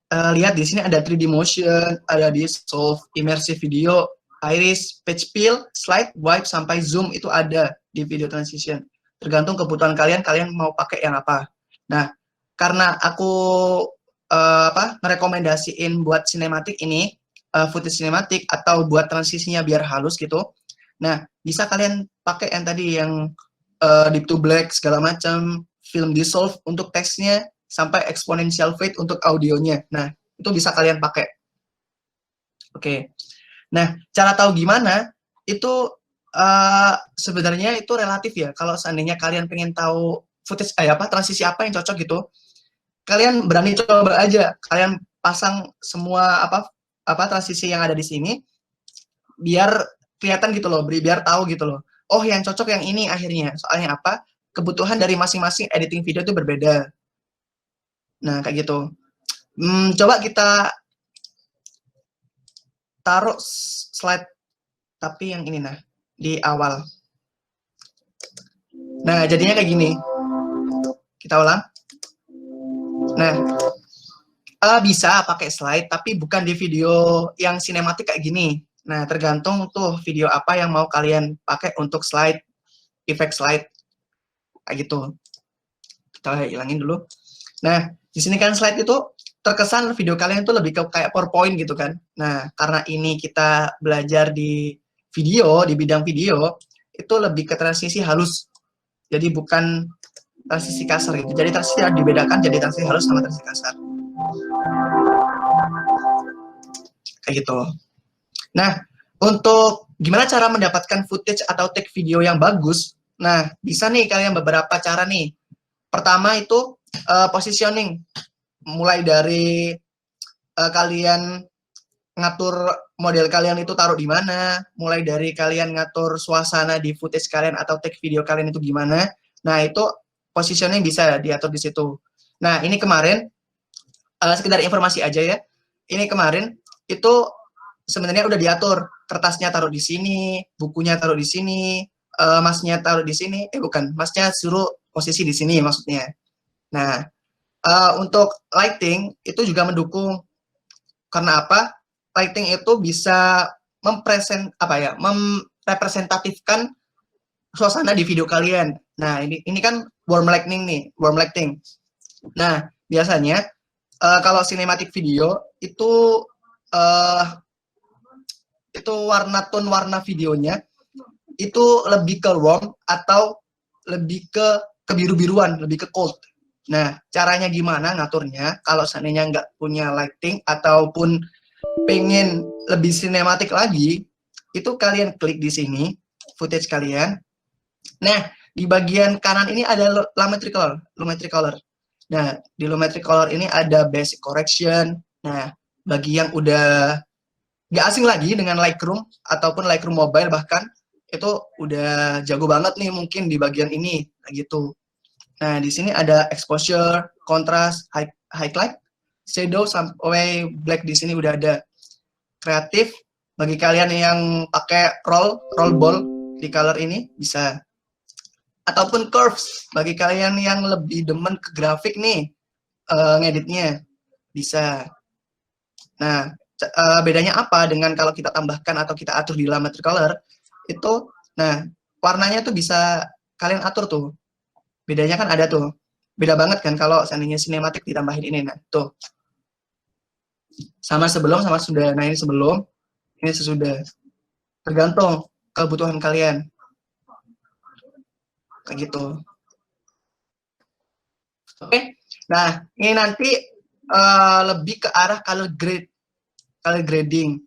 lihat di sini ada 3D motion, ada dissolve, immersive video, iris, page fill, slide, wipe sampai zoom itu ada di video transition. Tergantung kebutuhan kalian mau pakai yang apa. Nah, karena aku merekomendasiin buat sinematik ini, footage sinematik atau buat transisinya biar halus gitu. Nah, bisa kalian pakai yang tadi yang deep to black segala macam, film dissolve untuk teksnya, sampai exponential fade untuk audionya. Nah, itu bisa kalian pakai. Oke. Nah, cara tahu gimana? Itu sebenarnya itu relatif ya. Kalau seandainya kalian pengen tahu footage transisi apa yang cocok gitu, kalian berani coba aja. Kalian pasang semua transisi yang ada di sini biar kelihatan gitu loh, biar tahu gitu loh. Oh, yang cocok yang ini akhirnya. Soalnya apa? Kebutuhan dari masing-masing editing video itu berbeda. Nah, kayak gitu. Coba kita taruh slide, tapi yang ini di awal. Nah, jadinya kayak gini. Kita ulang. Nah, bisa pakai slide, tapi bukan di video yang sinematik kayak gini. Nah, tergantung tuh video apa yang mau kalian pakai untuk slide, efek slide. Kayak gitu. Kita hilangin dulu. Nah, di sini kan slide itu terkesan video kalian itu lebih ke kayak PowerPoint gitu kan. Nah, karena ini kita belajar di video, di bidang video, itu lebih ke transisi halus. Jadi bukan transisi kasar gitu. Jadi transisi dibedakan jadi transisi halus sama transisi kasar. Kayak gitu. Nah, untuk gimana cara mendapatkan footage atau take video yang bagus? Nah, bisa nih kalian beberapa cara nih. Pertama itu positioning. Mulai dari kalian ngatur model kalian itu taruh di mana, mulai dari kalian ngatur suasana di footage kalian atau take video kalian itu gimana. Nah, itu positioning bisa diatur di situ. Nah, ini kemarin sekedar informasi aja ya. Ini kemarin itu sebenarnya udah diatur, kertasnya taruh di sini, bukunya taruh di sini, masnya taruh di sini, bukan, masnya suruh posisi di sini maksudnya. Nah, untuk lighting itu juga mendukung. Karena apa? Lighting itu bisa merepresentatifkan suasana di video kalian. Nah, ini kan warm lighting nih, warm lighting. Nah, biasanya kalau cinematic video itu tone warna videonya itu lebih ke warm atau lebih ke kebiru-biruan, lebih ke cold. Nah, caranya gimana ngaturnya? Kalau seandainya nggak punya lighting ataupun pengen lebih sinematik lagi, itu kalian klik di sini, footage kalian. Nah, di bagian kanan ini ada Lumetri Color. Nah, di Lumetri Color ini ada Basic Correction. Nah, bagi yang udah nggak asing lagi dengan Lightroom ataupun Lightroom Mobile bahkan, itu udah jago banget nih mungkin di bagian ini, gitu. Nah, di sini ada exposure, contrast, highlight, shadow, sampai black di sini udah ada. Kreatif, bagi kalian yang pakai roll ball di color ini bisa. Ataupun curves, bagi kalian yang lebih demen ke grafik nih, ngeditnya bisa. Nah, bedanya apa dengan kalau kita tambahkan atau kita atur di Lumetri Color, itu, nah, warnanya tuh bisa kalian atur tuh. Bedanya kan ada tuh. Beda banget kan kalau seandainya sinematik ditambahin ini. Nah, tuh. Sama sebelum, sama sudah. Nah, ini sebelum, ini sesudah. Tergantung kebutuhan kalian. Kayak gitu. Oke. Nah, ini nanti lebih ke arah color grading.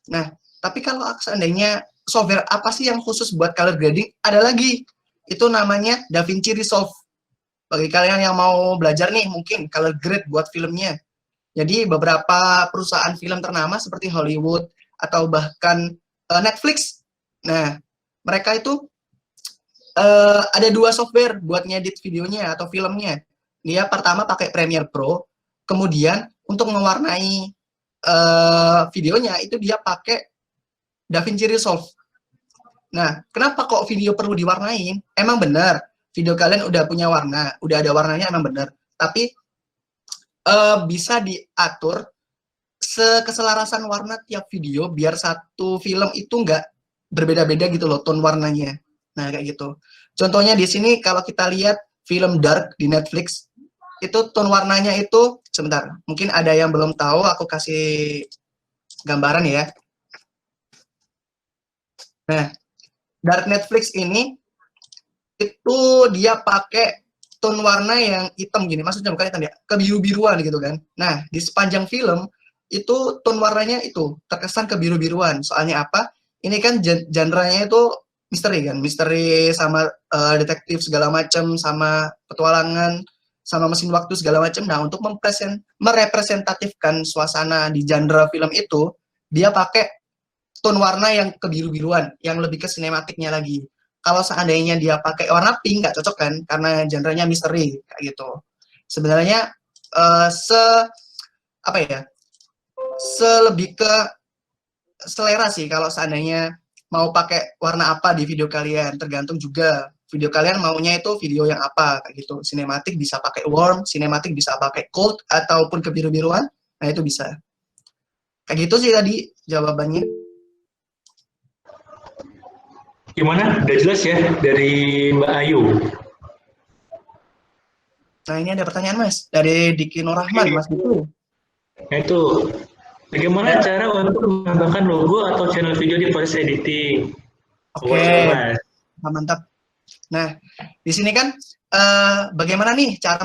Nah, tapi kalau seandainya software apa sih yang khusus buat color grading? Ada lagi. Itu namanya DaVinci Resolve. Bagi kalian yang mau belajar nih, mungkin color grade buat filmnya. Jadi beberapa perusahaan film ternama seperti Hollywood atau bahkan Netflix. Nah, mereka itu ada dua software buat ngedit videonya atau filmnya. Dia pertama pakai Premiere Pro, kemudian untuk mewarnai videonya itu dia pakai DaVinci Resolve. Nah, kenapa kok video perlu diwarnain? Emang benar, video kalian udah punya warna, udah ada warnanya emang benar. Tapi bisa diatur keselarasan warna tiap video biar satu film itu nggak berbeda-beda gitu loh tone warnanya. Nah, kayak gitu. Contohnya di sini kalau kita lihat film Dark di Netflix, itu tone warnanya itu, sebentar, mungkin ada yang belum tahu, aku kasih gambaran ya. Nah, Dark Netflix ini itu dia pakai tone warna yang hitam gini, maksudnya bukan hitam ya, kebiru-biruan gitu kan. Nah, di sepanjang film itu tone warnanya itu terkesan kebiru-biruan. Soalnya apa? Ini kan genre-nya itu misteri kan, misteri sama detektif segala macam, sama petualangan, sama mesin waktu segala macam. Nah, untuk merepresentatifkan suasana di genre film itu, dia pakai tone warna yang kebiru-biruan, yang lebih ke sinematiknya lagi. Kalau seandainya dia pakai warna pink, nggak cocok kan, karena genre-nya misteri, kayak gitu. Sebenarnya, lebih ke selera sih, kalau seandainya mau pakai warna apa di video kalian, tergantung juga video kalian maunya itu video yang apa, kayak gitu. Sinematik bisa pakai warm, sinematik bisa pakai cold, ataupun kebiru-biruan, nah itu bisa. Kayak gitu sih tadi jawabannya. Gimana? Udah jelas ya dari Mbak Ayu? Nah, ini ada pertanyaan, Mas. Dari Diki Nur Rahman, Mas Diki. Nah itu, bagaimana cara untuk menambahkan logo atau channel video di proses editing? Oke, Pokoknya mas. mantap. Nah, di sini kan bagaimana nih cara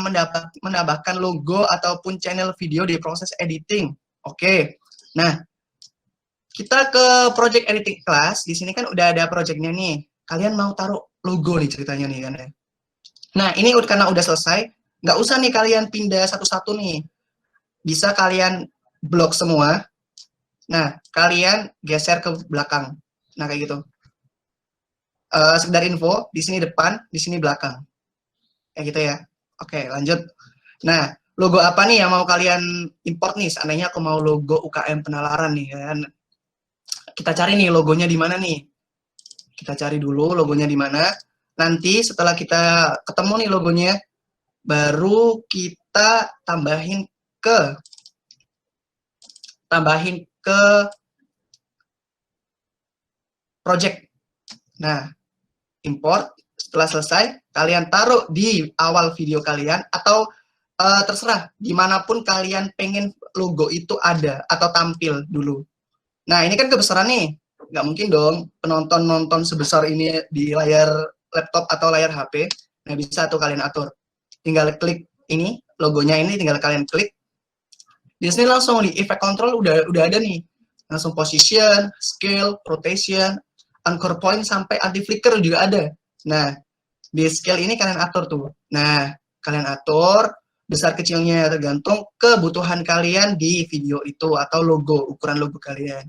menambahkan logo ataupun channel video di proses editing? Oke. Nah, kita ke project editing class. Di sini kan udah ada projectnya nih. Kalian mau taruh logo nih ceritanya nih kan ya. Nah, ini karena udah selesai, nggak usah nih kalian pindah satu-satu nih. Bisa kalian blok semua. Nah, kalian geser ke belakang. Nah, kayak gitu. Sekedar info, di sini depan, di sini belakang. Kayak gitu ya. Oke, lanjut. Nah, logo apa nih yang mau kalian import nih? Seandainya aku mau logo UKM Penalaran nih kan. Kita cari nih logonya di mana nih? Kita cari dulu logonya di mana. Nanti setelah kita ketemu nih logonya, baru kita tambahin ke project. Nah, import. Setelah selesai, kalian taruh di awal video kalian atau terserah dimanapun kalian pengen logo itu ada atau tampil dulu. Nah, ini kan kebesaran nih. Nggak mungkin dong penonton nonton sebesar ini di layar laptop atau layar HP. Nah, bisa tuh kalian atur. Tinggal klik ini, logonya ini tinggal kalian klik. Di sini langsung di effect control udah ada nih. Langsung position, scale, rotation, anchor point sampai anti flicker juga ada. Nah, di scale ini kalian atur tuh. Nah, kalian atur besar kecilnya tergantung kebutuhan kalian di video itu atau logo, ukuran logo kalian.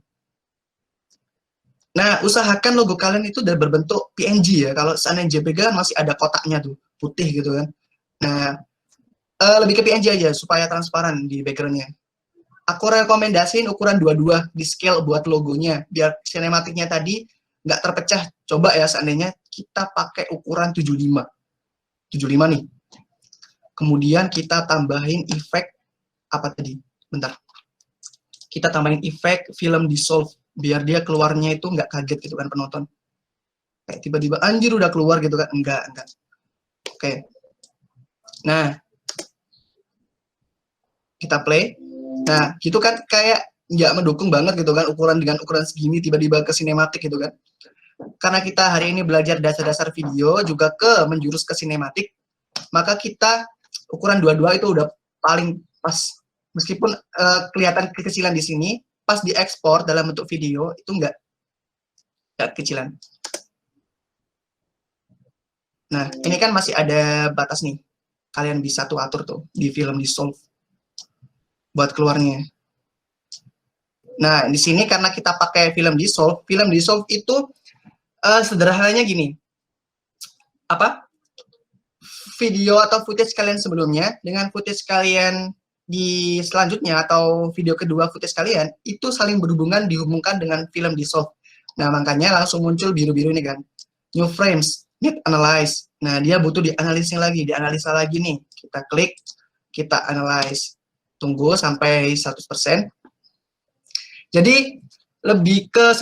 Nah, usahakan logo kalian itu udah berbentuk PNG ya. Kalau seandainya JPG kan masih ada kotaknya tuh, putih gitu kan. Nah, lebih ke PNG aja supaya transparan di backgroundnya. Aku rekomendasiin ukuran 22 di scale buat logonya, biar sinematiknya tadi nggak terpecah. Coba ya seandainya kita pakai ukuran 75. 75 nih. Kemudian kita tambahin efek apa tadi? Bentar. Kita tambahin efek film dissolve biar dia keluarnya itu nggak kaget gitu kan penonton. Kayak tiba-tiba anjir udah keluar gitu kan. Enggak. Oke. Nah, kita play. Nah, gitu kan kayak nggak mendukung banget gitu kan ukuran dengan ukuran segini tiba-tiba ke sinematik gitu kan. Karena kita hari ini belajar dasar-dasar video juga ke menjurus ke sinematik, maka kita ukuran 22 itu udah paling pas. Meskipun kelihatan kekecilan di sini, pas diekspor dalam bentuk video itu enggak kekecilan. Nah, ini kan masih ada batas nih. Kalian bisa tuh atur tuh di film dissolve buat keluarnya. Nah, di sini karena kita pakai film dissolve itu sederhananya gini. Video atau footage kalian sebelumnya dengan footage kalian di selanjutnya atau video kedua footage kalian itu saling dihubungkan dengan film dissolve. Nah, makanya langsung muncul biru-biru ini kan. New frames, need analyze. Nah, dia butuh dianalisa lagi nih. Kita klik, kita analyze. Tunggu sampai 100%. Jadi lebih ke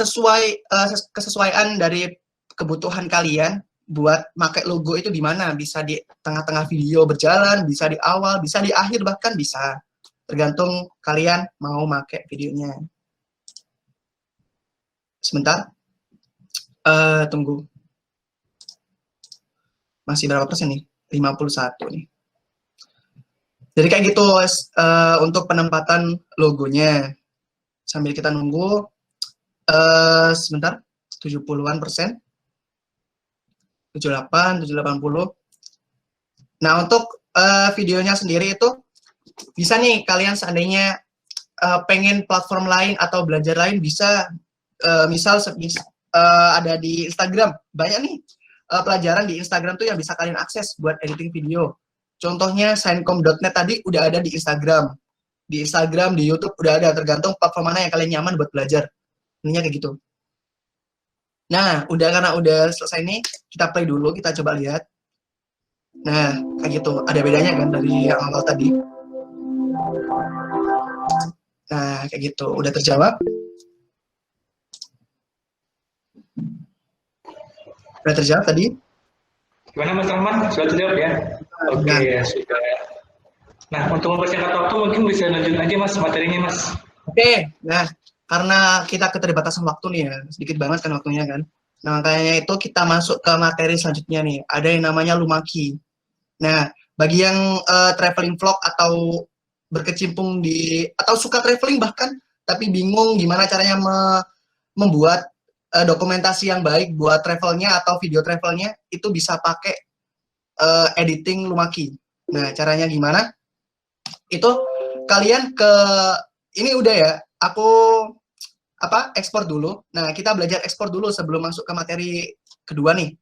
kesesuaian dari kebutuhan kalian buat pakai logo itu di mana, bisa di tengah-tengah video berjalan, bisa di awal, bisa di akhir, bahkan bisa tergantung kalian mau pakai videonya. Sebentar, tunggu, masih berapa persen nih? 51 nih. Jadi kayak gitu untuk penempatan logonya. Sambil kita nunggu, sebentar, 70-an persen. 78, 780. Nah, untuk videonya sendiri itu bisa nih kalian seandainya pengen platform lain atau belajar lain bisa misal ada di Instagram. Banyak nih pelajaran di Instagram tuh yang bisa kalian akses buat editing video. Contohnya signcom.net tadi udah ada di Instagram. Di Instagram, di YouTube udah ada, tergantung platform mana yang kalian nyaman buat belajar. Ininya kayak gitu. Nah, karena udah selesai nih, kita play dulu, kita coba lihat. Nah, kayak gitu. Ada bedanya kan dari yang awal tadi. Nah, kayak gitu. Udah terjawab? Udah terjawab tadi? Gimana Mas Rahman? Sudah terjawab ya? Oke, Nah, ya sudah. Nah, untuk mempersingkat waktu mungkin bisa lanjut aja Mas materinya Mas. Oke, nah karena kita keterbatasan waktu nih ya, sedikit banget kan waktunya kan. Nah, makanya itu kita masuk ke materi selanjutnya nih. Ada yang namanya Lumaki. Nah, bagi yang traveling vlog atau berkecimpung di atau suka traveling bahkan tapi bingung gimana caranya membuat dokumentasi yang baik buat travelnya atau video travelnya, itu bisa pakai editing Lumaki. Nah, caranya gimana? Itu kalian ke ini udah ya, aku ekspor dulu. Nah, kita belajar ekspor dulu sebelum masuk ke materi kedua nih.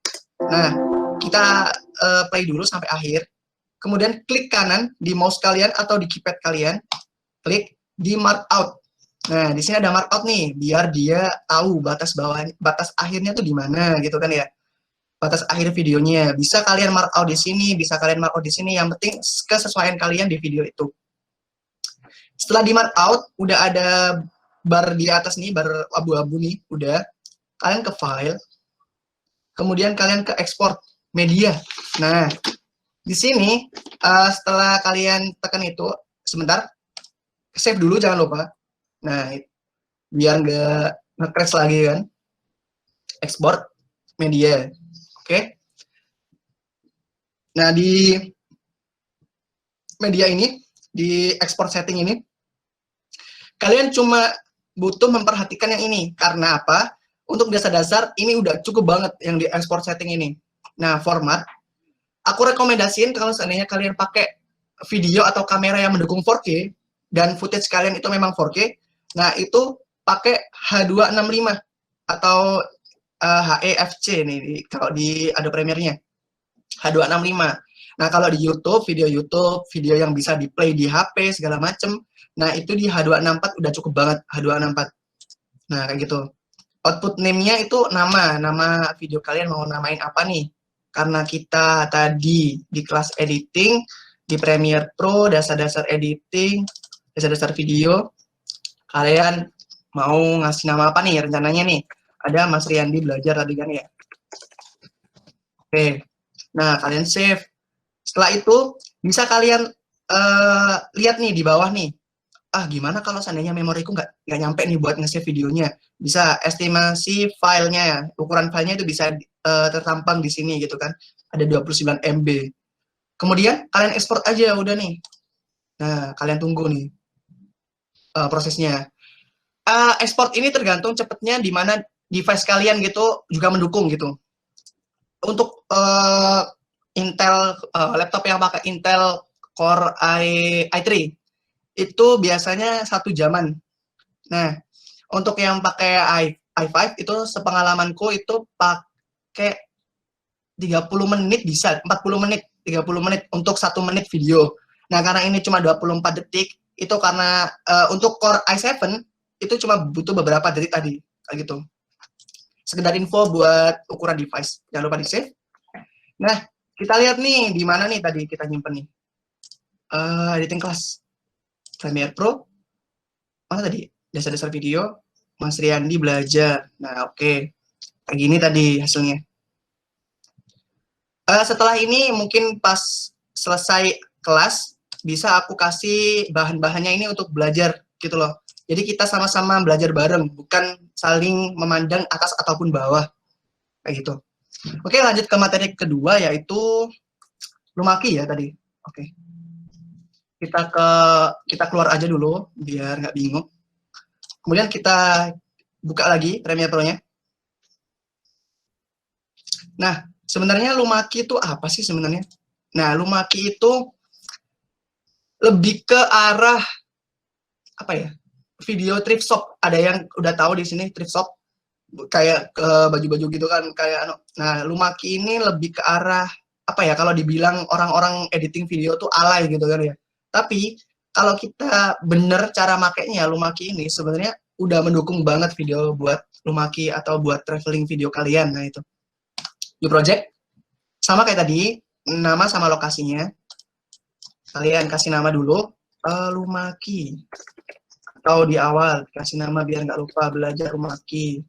Nah, kita play dulu sampai akhir. Kemudian klik kanan di mouse kalian atau di keypad kalian, klik di markout. Nah, di sini ada markout nih, biar dia tahu batas bawah, batas akhirnya tuh di mana gitu kan ya. Batas akhir videonya. Bisa kalian markout di sini, bisa kalian markout di sini. Yang penting kesesuaian kalian di video itu. Setelah di markout, udah ada bar di atas nih, bar abu-abu nih, udah. Kalian ke file, kemudian kalian ke export media. Nah, di sini setelah kalian tekan itu, sebentar, save dulu jangan lupa. Nah, biar nggak nge-crash lagi kan. Export media. Oke. Nah, di media ini, di export setting ini, kalian cuma butuh memperhatikan yang ini. Karena apa? Untuk dasar-dasar, ini udah cukup banget yang di export setting ini. Nah, format, aku rekomendasiin kalau seandainya kalian pakai video atau kamera yang mendukung 4K, dan footage kalian itu memang 4K, nah itu pakai H265 atau HEFC nih, kalau di Adobe Premiere-nya. H265. Nah, kalau di YouTube, video yang bisa di-play di HP, segala macem, nah itu di H264 udah cukup banget, H264. Nah, kayak gitu. Output name-nya itu nama video kalian mau namain apa nih? Karena kita tadi di kelas editing, di Premiere Pro, dasar-dasar editing, dasar-dasar video, kalian mau ngasih nama apa nih rencananya nih? Ada Mas Riyandi belajar tadi kan ya? Oke, nah kalian save. Setelah itu, bisa kalian lihat nih di bawah nih, gimana kalau seandainya memoriku nggak nyampe nih buat nge-save videonya. Bisa estimasi filenya, ukuran filenya itu bisa tertampang di sini gitu kan. Ada 29 MB. Kemudian kalian ekspor aja udah nih. Nah, kalian tunggu nih prosesnya. Ekspor ini tergantung cepatnya di mana device kalian gitu juga mendukung gitu. Untuk Intel laptop yang pakai Intel Core i3 itu biasanya 1 jaman. Nah, untuk yang pakai i5 itu sepengalamanku itu pakai 30 menit bisa, 40 menit, 30 menit untuk 1 menit video. Nah, karena ini cuma 24 detik, itu karena untuk Core i7 itu cuma butuh beberapa detik tadi, kayak gitu. Sekedar info buat ukuran device. Jangan lupa di-save. Nah, kita lihat nih, di mana nih tadi kita nyimpen nih. Editing class. Premiere Pro. Mana tadi? Dasar-dasar video. Mas Riyandi belajar. Nah, oke. Kayak gini tadi hasilnya. Setelah ini mungkin pas selesai kelas, bisa aku kasih bahan-bahannya ini untuk belajar gitu loh. Jadi kita sama-sama belajar bareng, bukan saling memandang atas ataupun bawah. Kayak gitu. Oke, lanjut ke materi kedua, yaitu Lumaki ya tadi. Oke. Kita keluar aja dulu, biar nggak bingung. Kemudian kita buka lagi Premiere Pro-nya. Nah, sebenarnya Lumaki itu apa sih sebenarnya? Nah, Lumaki itu lebih ke arah apa ya? Video thrift shop. Ada yang udah tahu di sini thrift shop, kayak baju-baju gitu kan, kayak nah, Lumaki ini lebih ke arah apa ya, kalau dibilang orang-orang editing video tuh alay gitu kan ya. Tapi kalau kita bener cara makainya, Lumaki ini sebenarnya udah mendukung banget video buat Lumaki atau buat traveling video kalian. Nah, itu New project sama kayak tadi, nama sama lokasinya. Kalian kasih nama dulu, Lumaki. Atau di awal kasih nama biar nggak lupa, belajar Lumaki.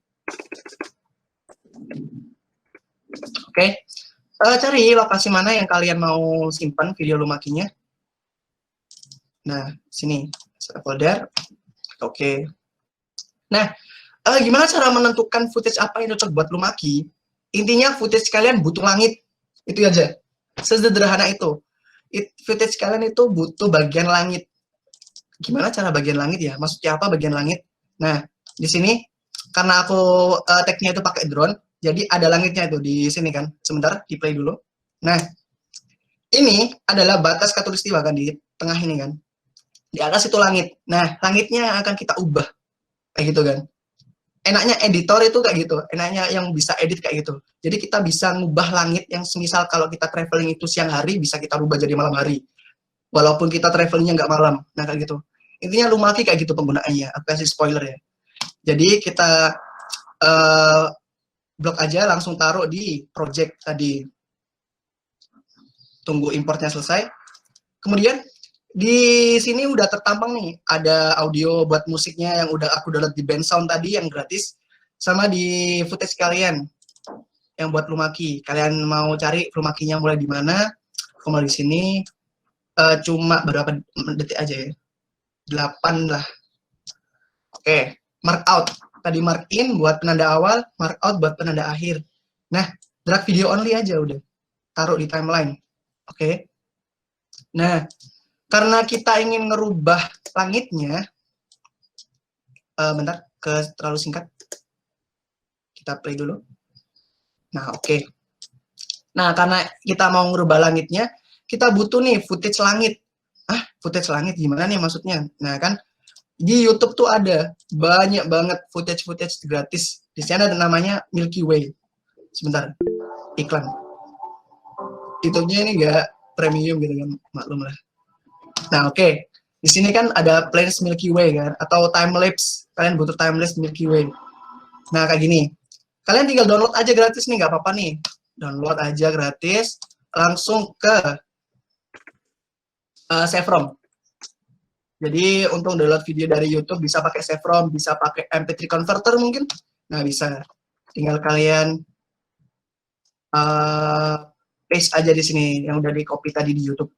Oke. Cari lokasi mana yang kalian mau simpan video Lumakinya. Nah, sini folder. Oke. Nah, gimana cara menentukan footage apa yang cocok buat Lumaki? Intinya footage kalian butuh langit. Itu aja. Sesederhana itu. Footage kalian itu butuh bagian langit. Gimana cara bagian langit ya? Maksudnya apa bagian langit? Nah, di sini karena aku tag-nya itu pakai drone, jadi ada langitnya itu di sini kan. Sebentar, di play dulu. Nah, ini adalah batas khatulistiwa kan di tengah ini kan. Di atas itu langit. Nah, langitnya akan kita ubah kayak gitu kan. Enaknya editor itu kayak gitu, enaknya yang bisa edit kayak gitu. Jadi kita bisa ngubah langit yang semisal kalau kita traveling itu siang hari, bisa kita rubah jadi malam hari. Walaupun kita travelingnya nggak malam, nah kayak gitu. Intinya Lumaki kayak gitu penggunaannya, aku kasih spoiler ya. Jadi kita blok aja, langsung taruh di project tadi. Tunggu importnya selesai. Kemudian di sini udah tertampang nih, ada audio buat musiknya yang udah aku download di Bensound tadi yang gratis, sama di footage kalian yang buat Lumaki. Kalian mau cari Lumakinya mulai di mana? Aku mau di sini. Cuma berapa detik aja ya? 8 lah. Oke, mark out. Tadi mark in buat penanda awal, mark out buat penanda akhir. Nah, drag video only aja udah. Taruh di timeline. Oke. Nah, karena kita ingin ngerubah langitnya, bentar, terlalu singkat. Kita play dulu. Nah, oke. Nah, karena kita mau ngerubah langitnya, kita butuh nih footage langit. Footage langit gimana nih maksudnya? Nah, kan di YouTube tuh ada banyak banget footage-footage gratis. Di sana ada namanya Milky Way. Sebentar, iklan. YouTube-nya ini nggak premium gitu kan, maklum lah. Nah, oke. Di sini kan ada playlist Milky Way kan, atau time lapse. Kalian butuh time lapse Milky Way. Nah, kayak gini. Kalian tinggal download aja gratis nih, nggak apa-apa nih. Download aja gratis, langsung ke save from. Jadi untuk download video dari YouTube bisa pakai save from, bisa pakai MP3 converter mungkin. Nah, bisa. Tinggal kalian paste aja di sini yang udah di copy tadi di YouTube.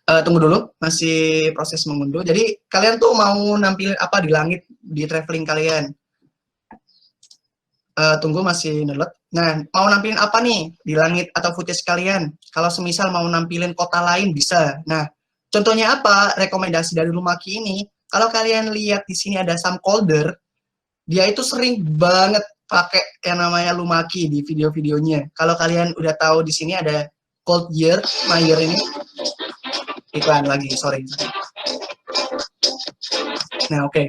Tunggu dulu, masih proses mengunduh. Jadi kalian tuh mau nampilin apa di langit di traveling kalian? Tunggu masih download. Nah, mau nampilin apa nih di langit atau footage kalian? Kalau semisal mau nampilin kota lain bisa. Nah, contohnya apa? Rekomendasi dari Lumaki ini, kalau kalian lihat di sini ada Sam Calder, dia itu sering banget pakai yang namanya Lumaki di video-videonya. Kalau kalian udah tahu di sini ada Cold Year, Mayer ini. Iklan lagi, sorry. Nah, oke.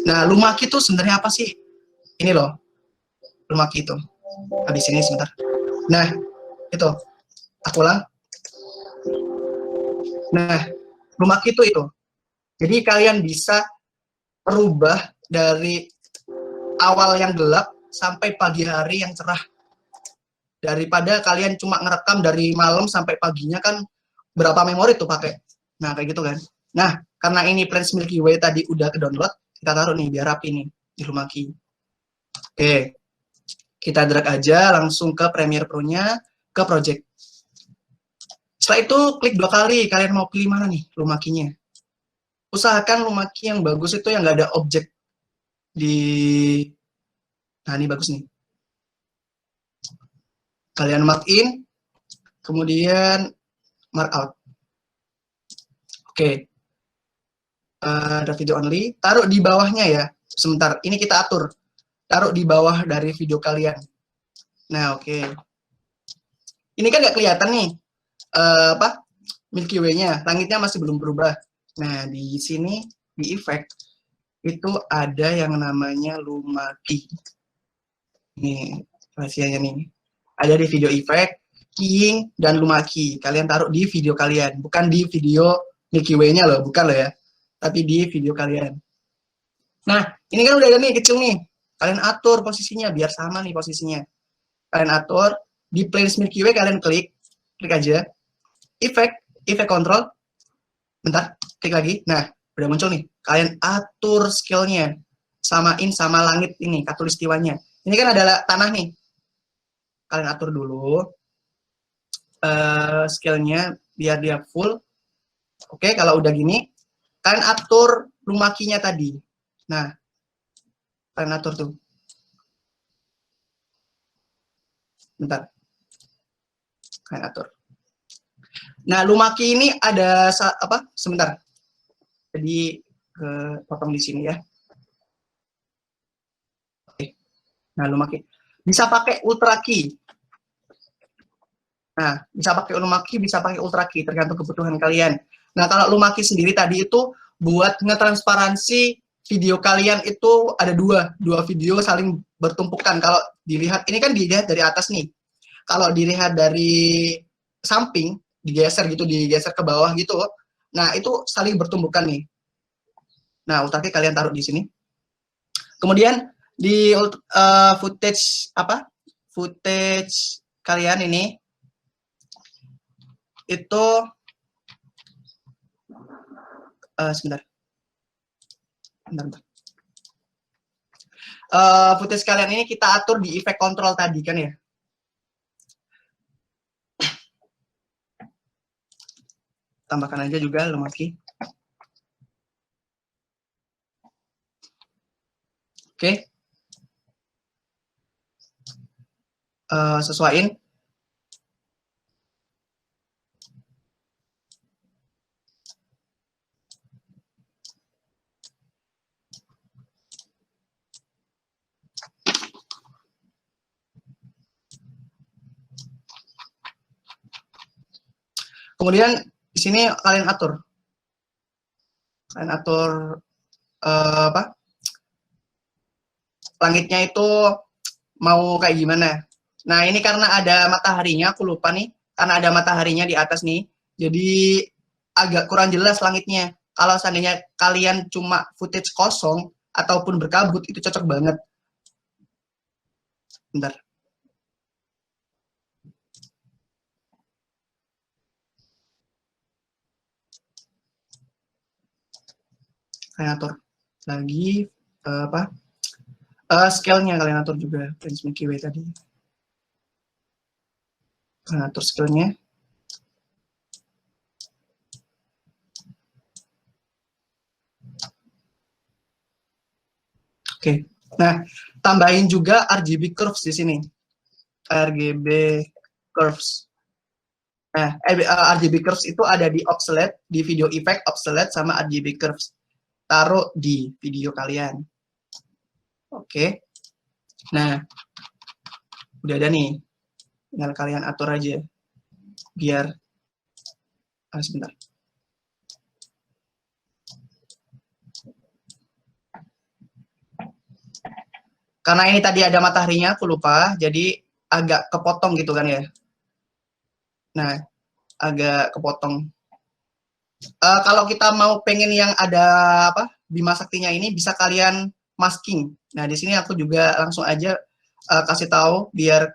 Nah, Lumaki itu sebenarnya apa sih? Ini loh, Lumaki itu. Habis ini sebentar. Nah, itu. Aku ulang. Nah, Lumaki itu. Jadi kalian bisa merubah dari awal yang gelap sampai pagi hari yang cerah. Daripada kalian cuma ngerekam dari malam sampai paginya kan berapa memori tuh pakai. Nah, kayak gitu kan. Nah, karena ini Plains Milky Way tadi udah ke-download, kita taruh nih biar rapi nih di Lumaki. Oke. Kita drag aja langsung ke Premiere Pro-nya, ke project. Setelah itu klik 2 kali, kalian mau pilih mana nih Lumakinya. Usahakan Lumaki yang bagus itu yang nggak ada objek di... Nah, ini bagus nih. Kalian mark in, kemudian mark out. Oke. Ada video only. Taruh di bawahnya ya. Sebentar, ini kita atur. Taruh di bawah dari video kalian. Nah, oke. Ini kan nggak kelihatan nih. Milky Way-nya. Langitnya masih belum berubah. Nah, di sini, di effect, itu ada yang namanya Lumaki. Nih, rahasianya nih. Ada di video effect, keying, dan Lumaki. Kalian taruh di video kalian. Bukan di video Milky Way-nya loh, bukan loh ya. Tapi di video kalian. Nah, ini kan udah ada nih, kecil nih. Kalian atur posisinya, biar sama nih posisinya. Kalian atur, di playlist Milky Way kalian klik aja. Effect control. Bentar, klik lagi. Nah, udah muncul nih. Kalian atur scale-nya. Samain sama langit ini, khatulistiwanya. Ini kan ada tanah nih. Kalian atur dulu scale-nya biar dia full. Oke, kalau udah gini, kalian atur lumakinya tadi. Nah, kalian atur tuh. Bentar. Kalian atur. Nah, lumaki ini ada apa? Sebentar. Jadi potong di sini ya. Oke. Nah, lumaki bisa pakai ultra key. Nah, bisa pakai lumaki, bisa pakai ultra key, tergantung kebutuhan kalian. Nah, kalau lumaki sendiri tadi itu buat ngetransparansi video kalian itu ada dua video saling bertumpukan. Kalau dilihat, ini kan dilihat dari atas nih. Kalau dilihat dari samping, digeser gitu, digeser ke bawah gitu. Nah, itu saling bertumbukan nih. Nah, ultra key kalian taruh di sini. Kemudian di footage kalian ini itu sebentar. Footage kalian ini kita atur di effect control tadi kan ya. Tambahkan aja juga lumaki. Oke. Sesuaiin. Kemudian di sini kalian atur. Kalian atur apa? Langitnya itu mau kayak gimana. Nah, ini karena ada mataharinya, aku lupa nih. Karena ada mataharinya di atas nih. Jadi agak kurang jelas langitnya. Kalau seandainya kalian cuma footage kosong ataupun berkabut, itu cocok banget. Bentar. Kalian atur lagi apa? Scale-nya kalian atur juga, Prince Milky Way tadi. Kalian atur scale-nya. Oke. Nah, tambahin juga RGB curves di sini. RGB curves. Nah, RGB curves itu ada di obsolete, di video effect obsolete sama RGB curves. Taruh di video kalian. Oke. Nah, udah ada nih. Tinggal kalian atur aja. Biar sebentar. Karena ini tadi ada mataharinya, aku lupa, jadi agak kepotong gitu kan ya. Nah, agak kepotong. Kalau kita mau pengen yang ada apa Bima Saktinya ini, bisa kalian masking. Nah, di sini aku juga langsung aja kasih tahu biar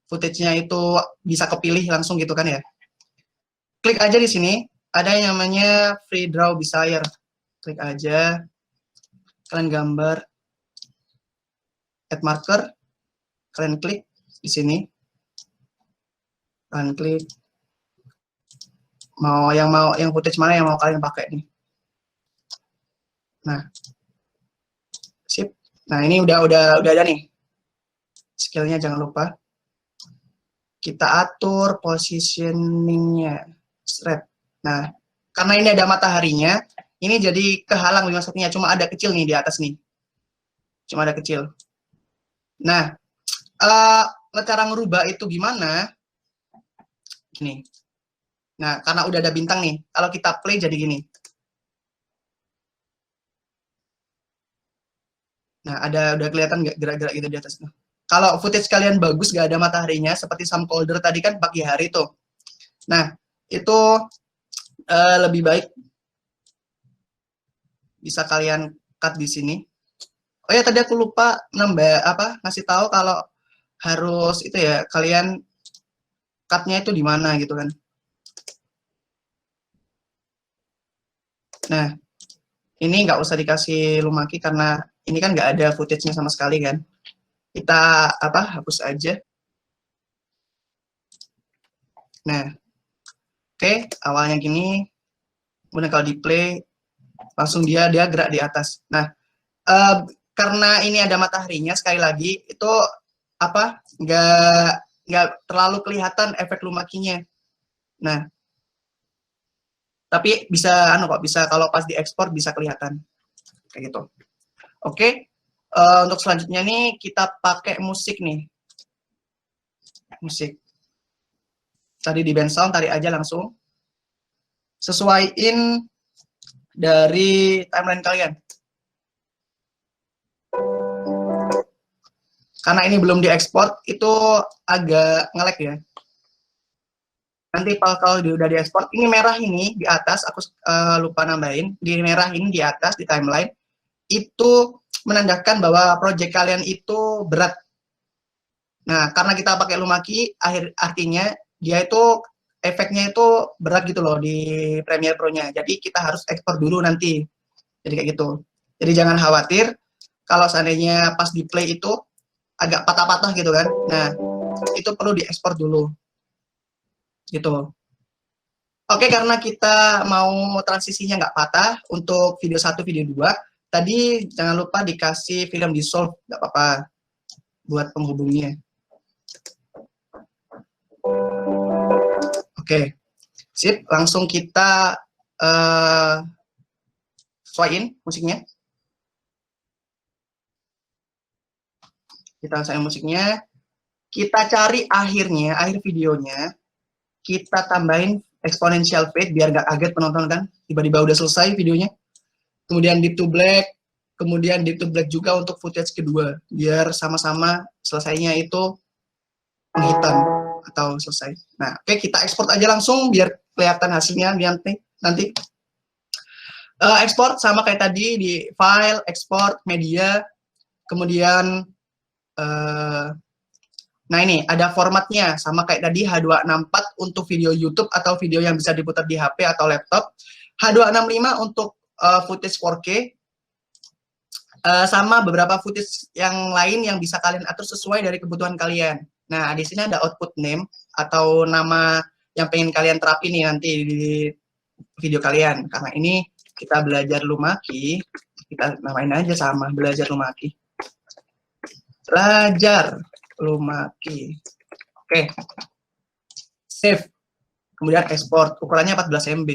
footage-nya itu bisa kepilih langsung gitu kan ya. Klik aja di sini, ada yang namanya free draw desire. Klik aja, kalian gambar add marker, kalian klik di sini, kalian klik mau yang footage mana yang mau kalian pakai nih. Nah, sip. Nah, ini udah ada nih. Scale-nya jangan lupa. Kita atur positioning-nya. Straight. Nah, karena ini ada mataharinya, ini jadi kehalang Bima Saktinya, cuma ada kecil nih di atas nih. Cuma ada kecil. Nah, cara ngerubah itu gimana? Gini. Nah, karena udah ada bintang nih, kalau kita play jadi gini. Nah, udah kelihatan nggak gerak-gerak gitu di atas. Nah, kalau footage kalian bagus, nggak ada mataharinya, seperti Camcorder tadi kan pagi hari tuh. Nah, itu lebih baik bisa kalian cut di sini. Oh ya, tadi aku lupa ngasih tahu kalau harus itu ya, kalian cut-nya itu di mana gitu kan. Nah, ini nggak usah dikasih lumaki karena ini kan nggak ada footage-nya sama sekali kan. Kita hapus aja. Nah, oke, awalnya gini. Kemudian kalau di play, langsung dia gerak di atas. Nah, karena ini ada mataharinya, sekali lagi itu apa? Nggak terlalu kelihatan efek lumakinya. Nah, tapi bisa bisa kalau pas diekspor bisa kelihatan kayak gitu. Oke, untuk selanjutnya nih kita pakai musik nih. Musik. Tadi di band sound, tarik aja langsung. Sesuaiin dari timeline kalian. Karena ini belum diekspor, itu agak nge-lag ya. Nanti kalau udah diekspor, ini merah ini di atas, aku lupa nambahin, di merah ini di atas, di timeline, itu menandakan bahwa project kalian itu berat. Nah, karena kita pakai Lumaki, artinya dia itu efeknya itu berat gitu loh di Premiere Pro-nya. Jadi kita harus ekspor dulu nanti. Jadi kayak gitu. Jadi jangan khawatir kalau seandainya pas di play itu agak patah-patah gitu kan. Nah, itu perlu diekspor dulu. Gitu. Oke, karena kita mau transisinya nggak patah untuk video 1, video 2, tadi jangan lupa dikasih film dissolve, nggak apa-apa buat penghubungnya. Oke, sip. Langsung kita sesuaiin musiknya. Kita sesuaiin musiknya. Kita cari akhirnya, akhir videonya, kita tambahin exponential fade biar nggak kaget penonton kan. Tiba-tiba udah selesai videonya. Kemudian deep to black, kemudian deep to black juga untuk footage kedua. Biar sama-sama selesainya itu menghitam atau selesai. Nah, oke, kita ekspor aja langsung biar kelihatan hasilnya nanti. Ekspor sama kayak tadi di file, export, media, kemudian nah ini ada formatnya sama kayak tadi H264 untuk video YouTube atau video yang bisa diputar di HP atau laptop, H265 untuk footage 4K, sama beberapa footage yang lain yang bisa kalian atur sesuai dari kebutuhan kalian. Nah, di sini ada output name atau nama yang pengen kalian terapin nih nanti di video kalian. Karena ini kita belajar Lumaki, kita namain aja sama, belajar Lumaki. Belajar Lumaki. Oke. Save. Kemudian export. Ukurannya 14 MB.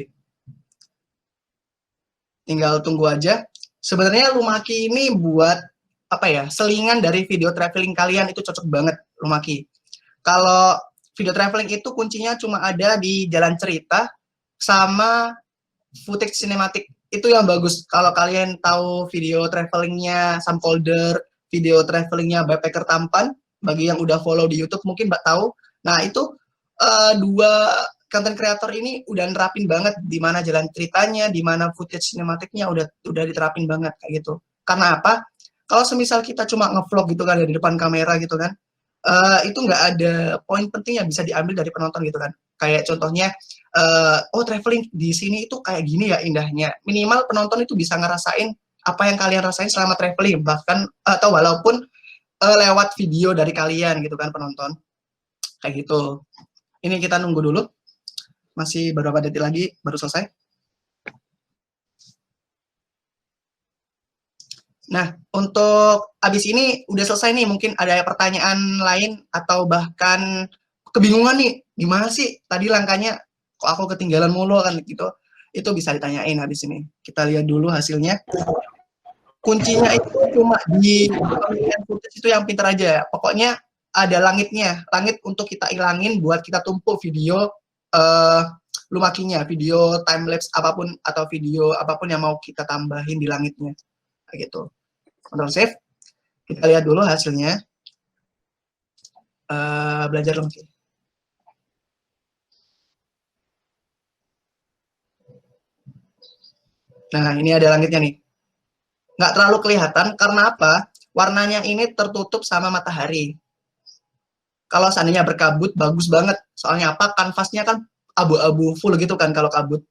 Tinggal tunggu aja. Sebenarnya Lumaki ini buat apa ya? Selingan dari video traveling kalian itu cocok banget Lumaki. Kalau video traveling itu kuncinya cuma ada di jalan cerita sama footage sinematik. Itu yang bagus. Kalau kalian tahu video travelingnya Sam Kolder, video travelingnya Backpacker Tampan, bagi yang udah follow di YouTube mungkin Mbak tahu. Nah, itu dua content creator ini udah nerapin banget di mana jalan ceritanya, di mana footage sinematiknya udah diterapin banget kayak gitu. Karena apa? Kalau semisal kita cuma ngevlog gitu kan di depan kamera gitu kan, itu nggak ada poin penting yang bisa diambil dari penonton gitu kan. Kayak contohnya, oh traveling di sini itu kayak gini ya indahnya. Minimal penonton itu bisa ngerasain apa yang kalian rasain selama traveling, bahkan atau walaupun lewat video dari kalian gitu kan penonton. Kayak gitu. Ini kita nunggu dulu. Masih beberapa detik lagi baru selesai. Nah, untuk abis ini udah selesai nih, mungkin ada pertanyaan lain atau bahkan kebingungan nih, gimana sih tadi langkahnya kok aku ketinggalan mulu kan gitu. Itu bisa ditanyain habis ini. Kita lihat dulu hasilnya. Kuncinya itu cuma di pemilihan footage itu yang pintar aja. Pokoknya ada langitnya, langit untuk kita ilangin buat kita tumpuk video Lumakinya, video timelapse apapun atau video apapun yang mau kita tambahin di langitnya. Kayak gitu. Control save. Kita lihat dulu hasilnya. Belajar Lumaki. Nah, ini ada langitnya nih. Nggak terlalu kelihatan, karena apa? Warnanya ini tertutup sama matahari. Kalau seandainya berkabut, bagus banget. Soalnya apa? Kanvasnya kan abu-abu full gitu kan kalau kabut.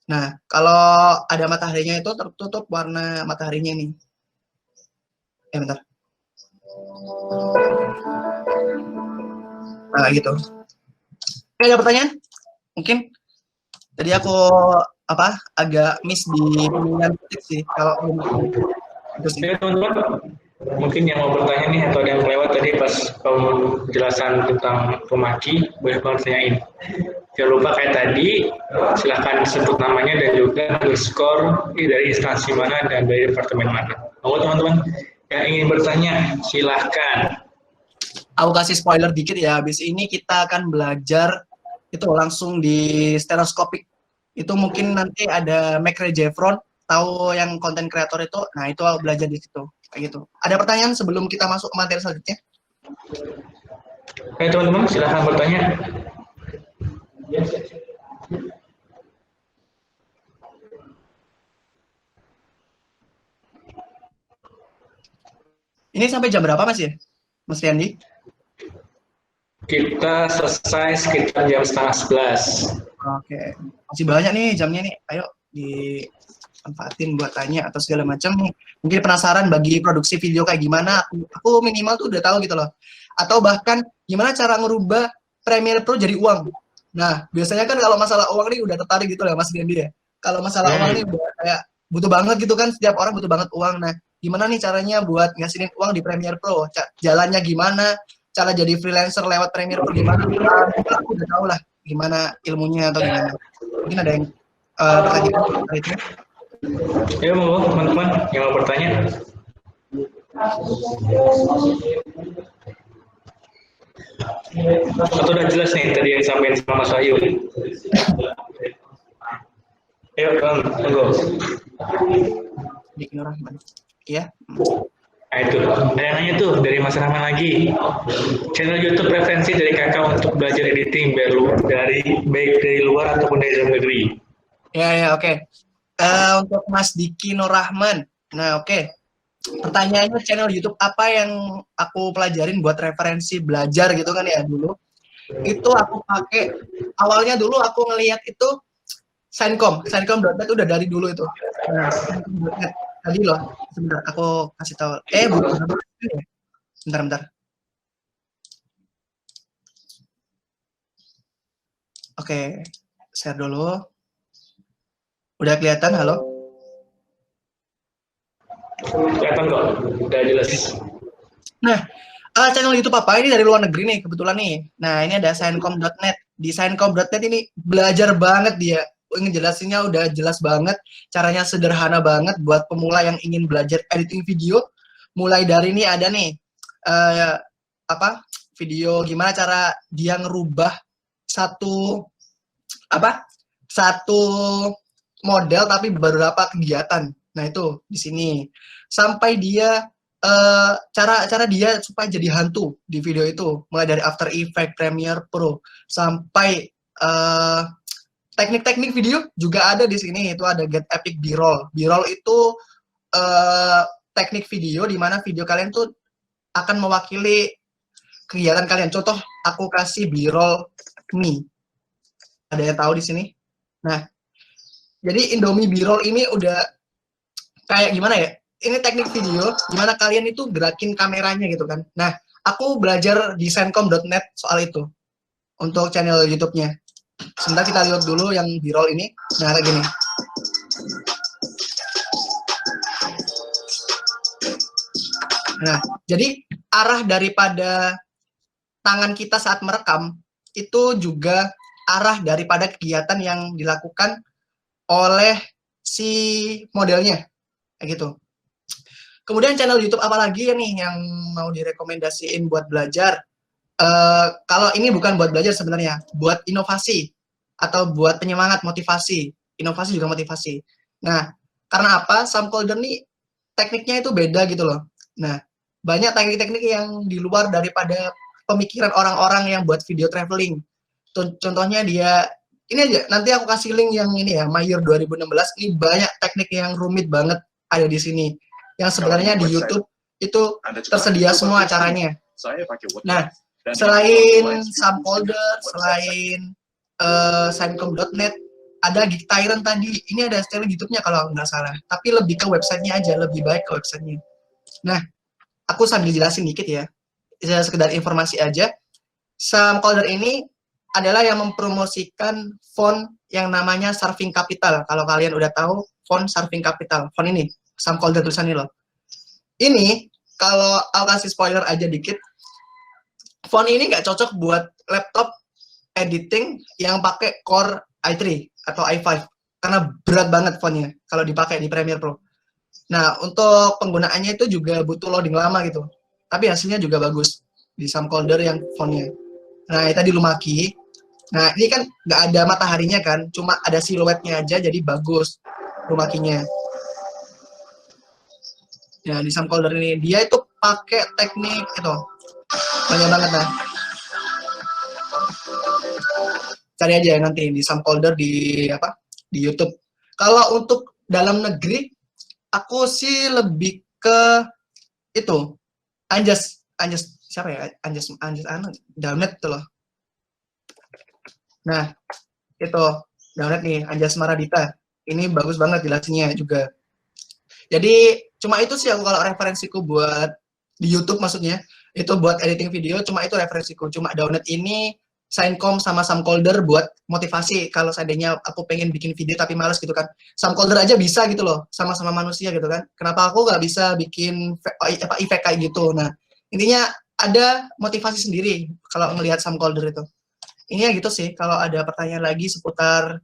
Nah, kalau ada mataharinya itu tertutup warna mataharinya ini. Bentar. Nah, gitu. Oke, ada pertanyaan? Mungkin tadi aku agak miss di pemilihan titik sih kalau itu sih. Ya teman-teman, mungkin yang mau bertanya nih atau ada yang lewat tadi pas penjelasan tentang pemaki, boleh banget tanyain. Jangan lupa kayak tadi, silahkan sebut namanya dan juga underscore dari instansi mana dan dari departemen mana. Mau teman-teman yang ingin bertanya, silahkan. Aku kasih spoiler dikit ya, habis ini kita akan belajar itu langsung di stereoskopik. Itu mungkin nanti ada McRae Jeffron, tahu yang konten kreator itu, nah itu belajar di situ, kayak gitu. Ada pertanyaan sebelum kita masuk ke materi selanjutnya? Oke teman-teman, silahkan bertanya. Ini sampai jam berapa Mas ya, Mas Riandi? Kita selesai sekitar jam 10:30. Oke, masih banyak nih jamnya nih. Ayo dimanfaatin buat tanya atau segala macam nih. Mungkin penasaran bagi produksi video kayak gimana? Aku minimal tuh udah tahu gitu loh. Atau bahkan gimana cara ngerubah Premiere Pro jadi uang. Nah, biasanya kan kalau masalah uang nih udah tertarik gitu lah Mas Dendi ya. Kalau masalah uang nih udah kayak butuh banget gitu kan, setiap orang butuh banget uang. Nah, gimana nih caranya buat ngasihin uang di Premiere Pro? Jalannya gimana? Cara jadi freelancer lewat Premiere Pro gimana? Aku udah tahu lah gimana ilmunya atau gimana. Mungkin ada yang pertanyaan itu. Ya mau teman-teman yang mau bertanya. Atau udah jelas nih tadi yang disampaikan sama Mas Wahyu. Ayo Bang, tunggu. Dik Nurrahman. Iya. Nah itu, ada yang nanya tuh dari Mas Rahman lagi. Channel YouTube preferensi dari kakak untuk belajar editing baik dari luar ataupun dari dalam negeri. Ya, oke. Untuk Mas Diki Nurrahman. Nah, oke. Pertanyaannya channel YouTube apa yang aku pelajarin buat referensi belajar gitu kan ya dulu. Itu aku pakai, awalnya dulu aku ngelihat itu Signcom.net udah dari dulu itu. Nah, Signcom.net tadi loh, sebentar aku kasih tahu. Bentar. Oke, share dulu. Udah kelihatan, halo? Kelihatan kok, udah jelas. Nah, channel YouTube apa ini dari luar negeri nih kebetulan nih. Nah, ini ada Signcom.net. Di Signcom.net ini belajar banget dia. Ngejelasinnya udah jelas banget, caranya sederhana banget buat pemula yang ingin belajar editing video. Mulai dari ini ada nih video gimana cara dia ngerubah satu model tapi beberapa kegiatan. Nah, itu di sini. Sampai dia cara dia supaya jadi hantu di video itu, mulai dari After Effects, Premiere Pro sampai teknik-teknik video juga ada di sini. Itu ada Get Epic B-roll. B-roll itu teknik video di mana video kalian tuh akan mewakili kegiatan kalian. Contoh, aku kasih B-roll mie. Ada yang tahu di sini? Nah, jadi Indomie B-roll ini udah kayak gimana ya? Ini teknik video gimana kalian itu gerakin kameranya gitu kan. Nah, aku belajar di Signcom.net soal itu untuk channel YouTube-nya. Sebentar kita lihat dulu yang B-roll ini. Nah, kayak gini. Nah, jadi arah daripada tangan kita saat merekam itu juga arah daripada kegiatan yang dilakukan oleh si modelnya. Kayak gitu. Kemudian channel YouTube apa lagi ya nih yang mau direkomendasiin buat belajar? Kalau ini bukan buat belajar sebenarnya, buat inovasi atau buat penyemangat motivasi. Inovasi juga motivasi. Nah, karena apa? Camcorder nih tekniknya itu beda gitu loh. Nah, banyak teknik-teknik yang di luar daripada pemikiran orang-orang yang buat video traveling. Contohnya dia, ini aja, nanti aku kasih link yang ini ya, My Year 2016, ini banyak teknik yang rumit banget ada di sini. Yang sebenarnya di YouTube itu tersedia semua caranya. Nah, selain Camcorder, selain Signcom.net, ada Geek Tyrant tadi. Ini ada channel YouTube-nya kalau nggak salah. Tapi lebih ke websitenya aja, lebih baik ke websitenya. Nah, aku sambil jelasin dikit ya. Sekedar informasi aja. Camcorder ini adalah yang mempromosikan font yang namanya Surfing Capital. Kalau kalian udah tahu font Surfing Capital, font ini, Samcolder tulisan ini loh. Ini kalau aku kasih spoiler aja dikit, font ini nggak cocok buat laptop editing yang pakai Core i3 atau i5 karena berat banget fontnya kalau dipakai di Premiere Pro. Nah, untuk penggunaannya itu juga butuh loading lama gitu. Tapi hasilnya juga bagus di Samcolder yang fontnya. Nah, ini tadi Lumaki. Nah, ini kan nggak ada mataharinya kan, cuma ada siluetnya aja, jadi bagus Lumakinya. Ya, di Samcolder ini dia itu pakai teknik itu banyak banget nah. Cari aja nanti di Samcolder di apa di YouTube. Kalau untuk dalam negeri, aku sih lebih ke itu Anjas siapa ya Anjas Daunet itu loh. Nah itu Daunet nih Anjas Maradita. Ini bagus banget jelasinnya juga. Jadi cuma itu sih aku kalau referensiku buat di YouTube maksudnya itu buat editing video cuma itu referensiku. Cuma Daunet ini Signcom sama Samcolder buat motivasi kalau seandainya aku pengen bikin video tapi males gitu kan. Samcolder aja bisa gitu loh, sama-sama manusia gitu kan. Kenapa aku nggak bisa bikin efek kayak gitu? Nah, intinya ada motivasi sendiri kalau ngelihat Samcolder itu. Ini ya gitu sih, kalau ada pertanyaan lagi seputar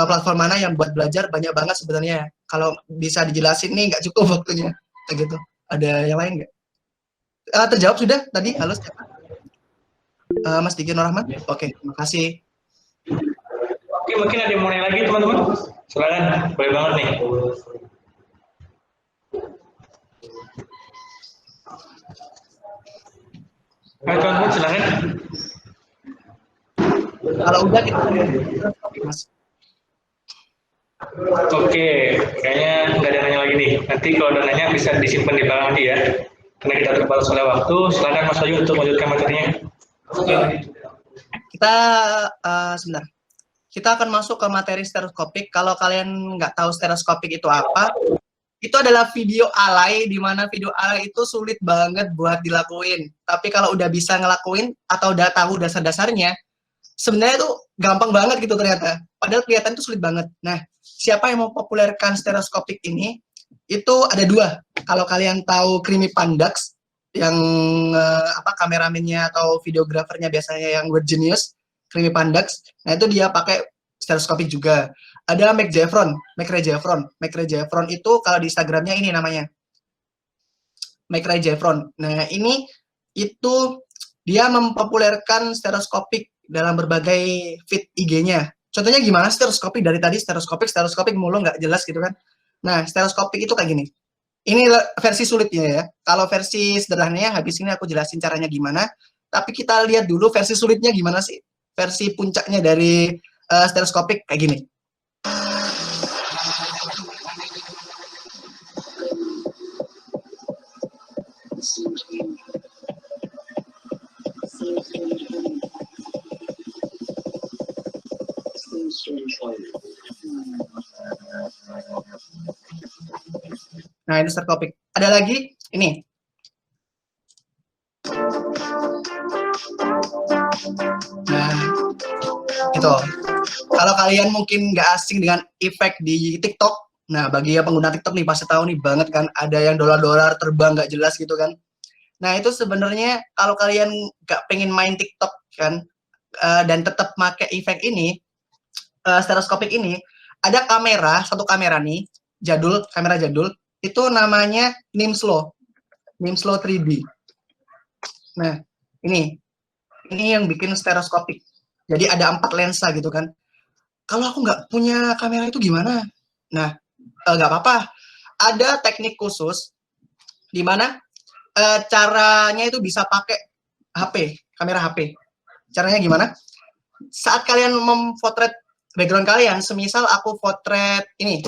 platform mana yang buat belajar, banyak banget sebenarnya. Kalau bisa dijelasin nih nggak cukup waktunya. Kayak gitu. Ada yang lain nggak? Terjawab sudah tadi? Halo siapa? Mas Diki Nur Rahman? Oke, terima kasih. Oke, mungkin ada yang mau nanya lagi teman-teman? Silakan, boleh banget nih. Ayo teman-teman, silakan. Kalau udah kita Mas. Oke, kayaknya nggak ada nanya lagi nih. Nanti kalau ada nanya bisa disimpan di belakang nanti ya. Karena kita terbatas oleh waktu, silakan Mas Bayu untuk melanjutkan materinya. Oke. Kita sebentar. Kita akan masuk ke materi stereoskopik. Kalau kalian nggak tahu stereoskopik itu apa, itu adalah video alay, di mana video alay itu sulit banget buat dilakuin. Tapi kalau udah bisa ngelakuin atau udah tahu dasar-dasarnya, sebenarnya itu gampang banget gitu ternyata. Padahal kelihatan itu sulit banget. Nah, siapa yang mau populerkan stereoskopik ini? Itu ada dua. Kalau kalian tahu Creamy Pandax, yang kameramennya atau videografernya biasanya yang Weird Genius, Creamy Pandax. Nah, itu dia pakai stereoskopik juga. Ada Mac Ray Jeffron itu kalau di Instagramnya ini namanya. Mac Ray Jeffron. Nah, ini itu dia mempopulerkan stereoskopik dalam berbagai feed IG-nya. Contohnya gimana stereoskopik dari tadi stereoskopik mulu nggak jelas gitu kan. Nah, stereoskopik itu kayak gini. Ini versi sulitnya ya. Kalau versi sederhananya habis ini aku jelasin caranya gimana. Tapi kita lihat dulu versi sulitnya gimana sih. Versi puncaknya dari stereoskopik kayak gini. Nah, ini stereoskopik. Ada lagi ini. Nah, itu. Kalau kalian mungkin nggak asing dengan efek di TikTok, nah bagi yang pengguna TikTok nih pasti tahu nih banget kan, ada yang dolar-dolar terbang nggak jelas gitu kan. Nah itu sebenarnya kalau kalian nggak pengen main TikTok kan, dan tetap pakai efek ini, stereoskopik ini, ada satu kamera nih, kamera jadul, itu namanya Nimslo 3D. Nah ini yang bikin stereoskopik. Jadi ada 4 lensa gitu kan. Kalau aku nggak punya kamera itu gimana? Nah, nggak apa-apa. Ada teknik khusus di mana caranya itu bisa pakai kamera HP. Caranya gimana? Saat kalian memotret background kalian, semisal aku potret ini,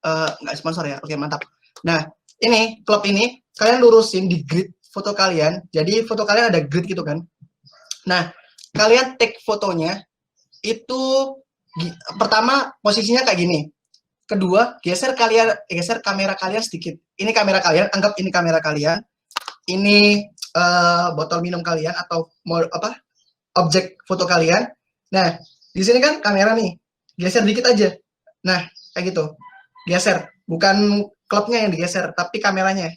nggak sponsor ya, oke mantap. Nah, ini, klop ini, kalian lurusin di grid foto kalian, jadi foto kalian ada grid gitu kan. Nah, kalian take fotonya, itu pertama posisinya kayak gini. Kedua, geser kamera kalian sedikit. Ini kamera kalian, anggap ini kamera kalian. Ini botol minum kalian atau objek foto kalian. Nah, di sini kan kamera nih. geser dikit aja. Nah, kayak gitu. Geser, bukan klubnya yang digeser, tapi kameranya.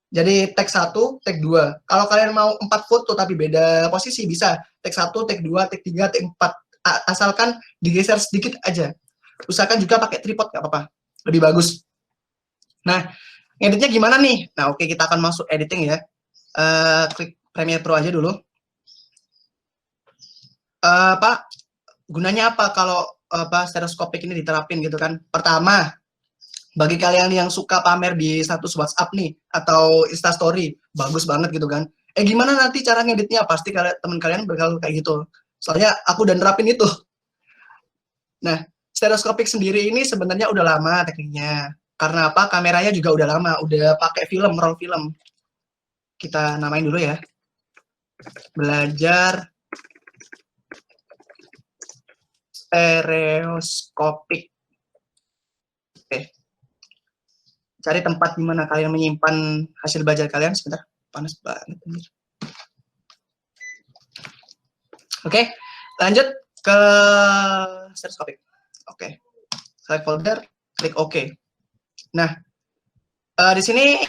Jadi tag 1, tag 2. Kalau kalian mau 4 foto tapi beda posisi bisa. Tag 1, tag 2, tag 3, tag 4. Asalkan digeser sedikit aja. Usahakan juga pakai tripod, nggak apa-apa. Lebih bagus. Nah, editnya gimana nih? Nah, oke, kita akan masuk editing ya. Klik Premiere Pro aja dulu. Pak, gunanya apa kalau stereoskopik ini diterapin gitu kan? Pertama, bagi kalian yang suka pamer di status WhatsApp nih atau Instastory, bagus banget gitu kan. Gimana nanti cara ngeditnya? Pasti teman kalian bakal kayak gitu. Soalnya aku udah nerapin itu. Nah, stereoskopik sendiri ini sebenarnya udah lama tekniknya. Karena apa? Kameranya juga udah lama, udah pakai film, roll film. Kita namain dulu ya. Belajar stereoskopik. Oke. Cari tempat di mana kalian menyimpan hasil belajar kalian. Sebentar, panas banget. Oke, lanjut ke stereoskopik. Oke, select folder, klik OK. Nah, di sini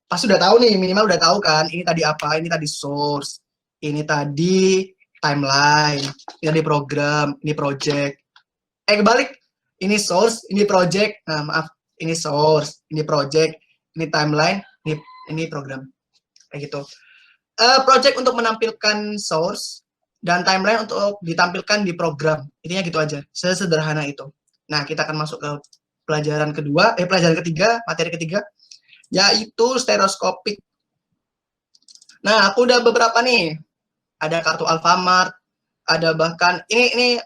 pasti udah tahu nih, minimal udah tahu kan, ini tadi apa, ini tadi source, ini tadi timeline, ini tadi program, ini project. Kebalik, ini source, ini project, nah maaf, ini source, ini project, ini timeline, ini program. Kayak gitu. Project untuk menampilkan source, dan timeline untuk ditampilkan di program. Intinya gitu aja, sesederhana itu. Nah, kita akan masuk ke pelajaran ketiga, materi ketiga, yaitu stereoskopik. Nah, aku udah beberapa nih. Ada kartu Alfamart, ada bahkan ini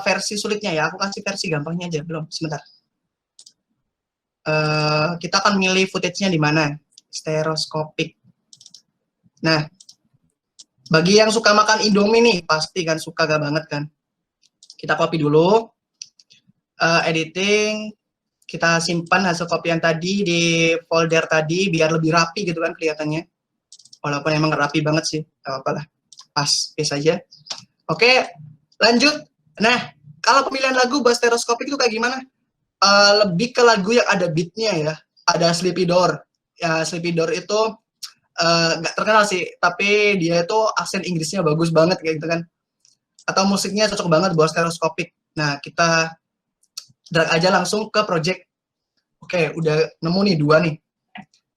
versi sulitnya ya. Aku kasih versi gampangnya aja, belum sebentar. Kita akan milih footage-nya di mana? Stereoskopik. Nah, bagi yang suka makan Indomie nih, pasti kan suka banget kan. Kita copy dulu, editing, kita simpan hasil copy yang tadi di folder tadi biar lebih rapi gitu kan kelihatannya. Walaupun emang rapi banget sih, gak apa-apa lah. Pas aja. Oke, lanjut. Nah, kalau pemilihan lagu buat stereoskopik itu kayak gimana? Lebih ke lagu yang ada beatnya ya. Ada Sleepy Door. Ya, Sleepy Door itu nggak terkenal sih, tapi dia itu aksen Inggrisnya bagus banget kayak gitu kan. Atau musiknya cocok banget buat stereoskopik. Nah, kita drag aja langsung ke project. Oke, udah nemu nih 2 nih.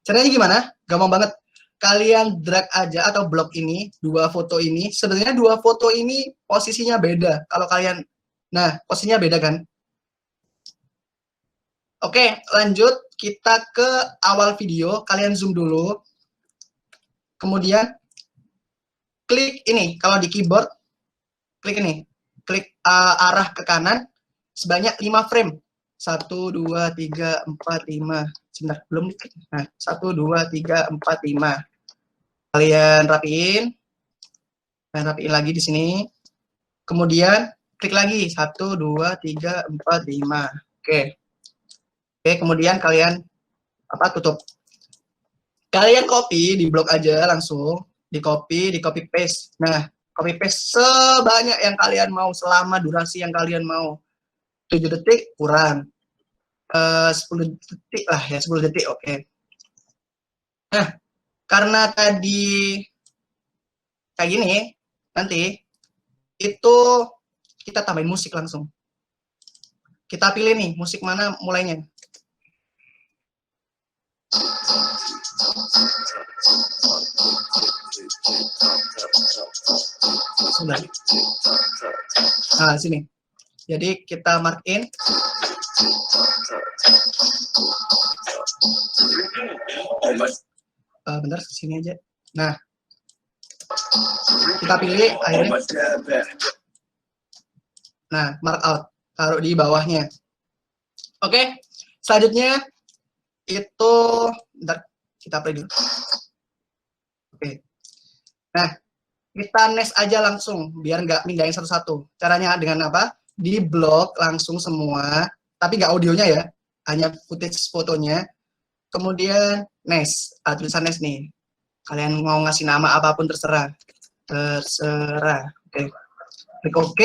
Caranya gimana? Gampang banget. Kalian drag aja atau blok ini, 2 foto ini. Sebenarnya 2 foto ini posisinya beda. Kalau kalian, nah posisinya beda kan? Oke, lanjut. Kita ke awal video. Kalian zoom dulu. Kemudian klik ini, kalau di keyboard, klik ini, klik arah ke kanan sebanyak 5 frame. 1, 2, 3, 4, 5. Sebentar, belum diklik. Nah, 1, 2, 3, 4, 5. Kalian rapiin. Kalian rapiin lagi di sini. Kemudian klik lagi. 1, 2, 3, 4, 5. Oke. Oke, kemudian kalian tutup. Kalian copy di blok aja langsung, di copy paste. Nah, copy paste sebanyak yang kalian mau selama durasi yang kalian mau. 7 detik kurang. 10 detik lah ya, 10 detik oke. Nah, karena tadi kayak gini, nanti itu kita tambahin musik langsung. Kita pilih nih, musik mana mulainya. Sebentar. Nah, sini. Jadi kita mark in. Bentar, sini aja. Nah, kita pilih akhirnya. Nah, mark out. Taruh di bawahnya. Oke, selanjutnya itu, bentar, kita play dulu. Oke. Nah, kita next aja langsung, biar nggak mindahin satu-satu. Caranya dengan apa? Di blok langsung semua, tapi nggak audionya ya, hanya footage fotonya. Kemudian next, tulisan next nih. Kalian mau ngasih nama apapun terserah. Terserah. Oke. Klik OK.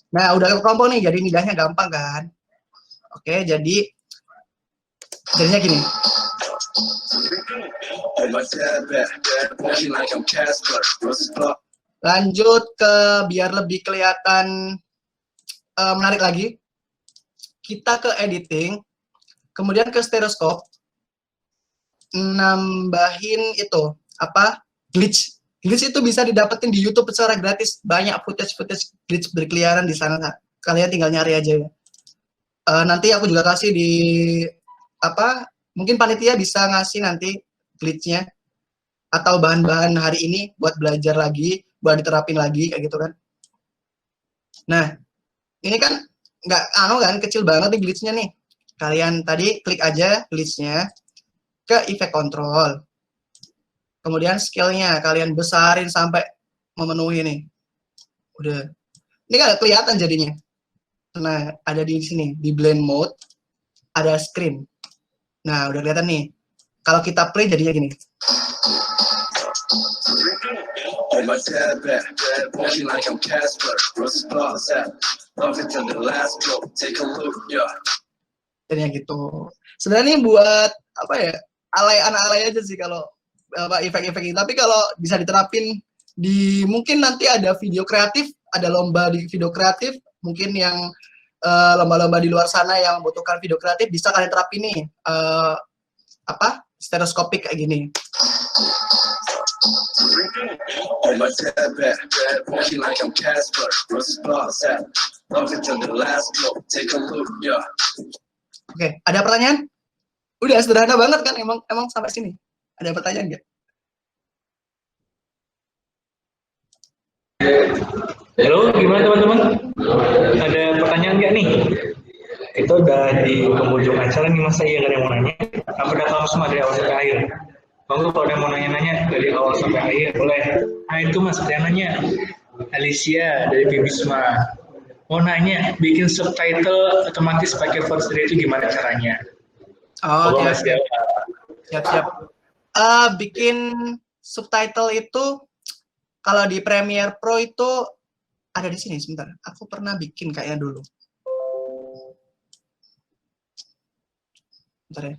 Nah, udah kekompon nih, jadi mindahnya gampang kan. Oke, jadinya gini. Lanjut ke biar lebih kelihatan menarik lagi. Kita ke editing, kemudian ke stereoskop, nambahin itu apa? Glitch. Glitch itu bisa didapetin di YouTube secara gratis. Banyak footage glitch berkeliaran di sana. Kalian tinggal nyari aja ya. Nanti aku juga kasih di apa? Mungkin panitia bisa ngasih nanti glitchnya atau bahan-bahan hari ini buat belajar lagi, buat diterapin lagi kayak gitu kan. Nah, ini kan nggak kan kecil banget nih glitchnya nih. Kalian tadi klik aja glitchnya ke effect control. Kemudian scale-nya kalian besarin sampai memenuhi nih. Udah. Ini kan kelihatan jadinya. Nah, ada di sini di blend mode ada screen. Nah, udah kelihatan nih. Kalau kita play jadinya gini. Jadinya gitu. Sebenarnya ini buat apa ya? Alay aja sih kalau apa efek-efek ini. Tapi kalau bisa diterapin di mungkin nanti ada video kreatif, ada lomba di video kreatif, mungkin yang lomba-lomba di luar sana yang membutuhkan video kreatif bisa kalian terapin nih apa stereoskopik kayak gini. Oke, ada pertanyaan? Udah sederhana banget kan, emang sampai sini. Ada pertanyaan nggak? Halo, gimana teman-teman? Ada pertanyaan nggak nih? Itu udah di penghujung acara nih Mas saya, ada yang mau nanya? Apa udah kamu semua dari awal sampai akhir? Kalau ada yang mau nanya-nanya dari awal sampai akhir, boleh. Nah itu Mas, ada yang nanya. Alicia dari Bibisma. Mau nanya, bikin subtitle otomatis pakai voice itu gimana caranya? Oh, siap. Bikin subtitle itu kalau di Premiere Pro itu ada di sini sebentar. Aku pernah bikin kayaknya dulu. Bentar ya.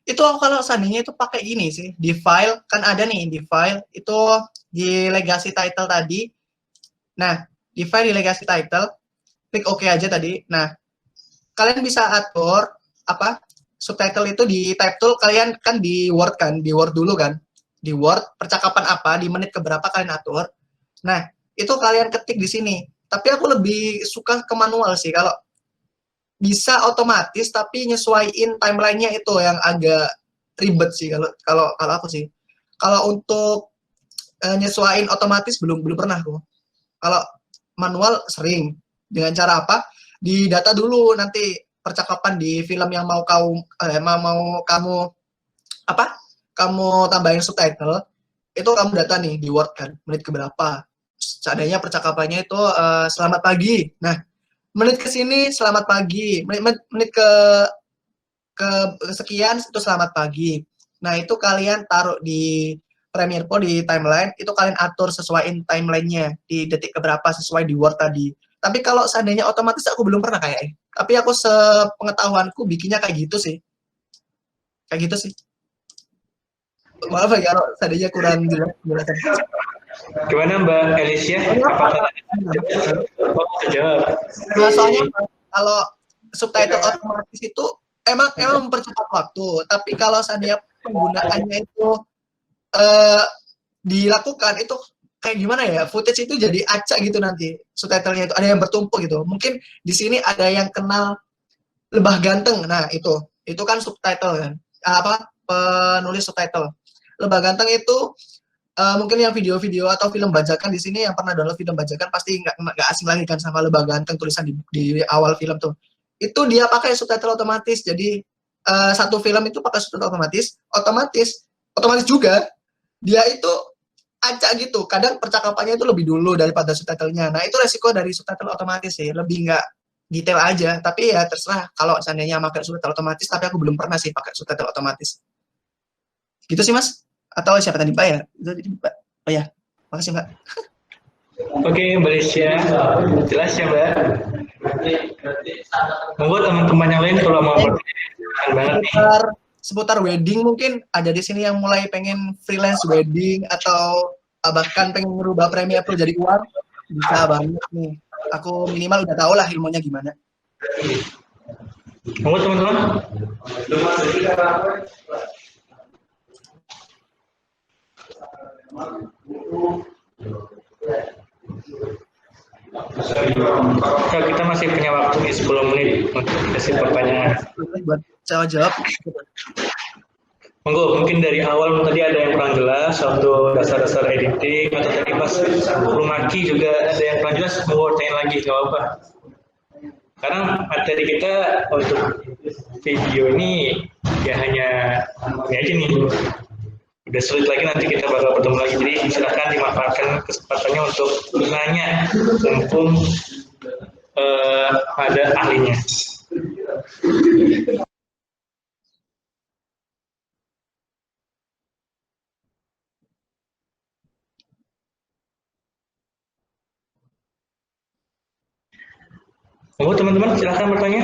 Itu kalau seandainya itu pakai gini sih, di file kan ada nih di file itu di legacy title tadi. Nah, di file di legacy title, klik OK aja tadi. Nah, kalian bisa atur apa subtitle itu di type tool kalian kan di Word dulu kan. Di Word percakapan apa di menit keberapa kalian atur. Nah, itu kalian ketik di sini. Tapi aku lebih suka ke manual sih kalau bisa otomatis tapi nyesuaiin timelinenya itu yang agak ribet sih kalau aku sih. Kalau untuk nyesuaiin otomatis belum pernah aku. Kalau manual sering. Dengan cara apa? Di data dulu nanti percakapan di film yang mau kamu apa? Kamu tambahin subtitle, itu kamu data nih di Word kan, menit keberapa. Seandainya percakapannya itu selamat pagi. Nah, menit ke sini selamat pagi. Menit ke sekian itu selamat pagi. Nah, itu kalian taruh di Premiere Pro di timeline, itu kalian atur sesuaiin timelinenya di detik keberapa sesuai di Word tadi. Tapi kalau seandainya otomatis aku belum pernah kayaknya. Tapi aku sepengetahuanku bikinnya kayak gitu sih. Kayak gitu sih. Maaf ya kalau seandainya kurang jelas. Gimana Mbak Alicia? Apakah jawab? Nah, soalnya kalau subtitle otomatis itu emang mempercepat waktu. Tapi kalau seandainya penggunaannya itu dilakukan itu kayak gimana ya, footage itu jadi acak gitu nanti subtitlenya itu ada yang bertumpuk gitu. Mungkin di sini ada yang kenal Lebah Ganteng. Nah, itu kan subtitle kan. Apa penulis subtitle. Lebah Ganteng itu mungkin yang video-video atau film bajakan di sini yang pernah download film bajakan pasti nggak asing lagi kan sama Lebah Ganteng tulisan di awal film tuh. Itu dia pakai subtitle otomatis. Jadi satu film itu pakai subtitle otomatis juga dia itu acak gitu. Kadang percakapannya itu lebih dulu daripada subtitlenya. Nah, itu resiko dari subtitle otomatis sih. Lebih nggak detail aja. Tapi ya terserah kalau seandainya pakai subtitle otomatis. Tapi aku belum pernah sih pakai subtitle otomatis. Gitu sih, Mas. Atau siapa tadi, Mbak ya? Itu tadi, Mbak. Oh ya, makasih, Mbak. Oke, Mbak Lisya, jelas ya Mbak. Monggo teman-teman yang lain kalau mau Mungkin bertanya, silakan banget nih. seputar wedding mungkin ada di sini yang mulai pengen freelance wedding atau bahkan pengen merubah Premiere Pro jadi uang, bisa banget nih. Aku minimal udah tahu lah ilmunya gimana. Monggo teman-teman. Kalau kita masih punya waktu nih 10 menit untuk kasih pertanyaan. Buat saya jawab. Monggo, mungkin dari awal tadi ada yang kurang jelas waktu dasar-dasar editing atau tadi pas rumaki juga ada yang kurang jelas, monggo tanya lagi, nggak apa-apa. Karena materi kita untuk video ini ya hanya ini aja nih. Udah sulit lagi nanti kita bakal bertemu lagi. Jadi silakan dimanfaatkan kesempatannya untuk bertanya mumpung ada ahlinya. Monggo teman-teman silakan bertanya.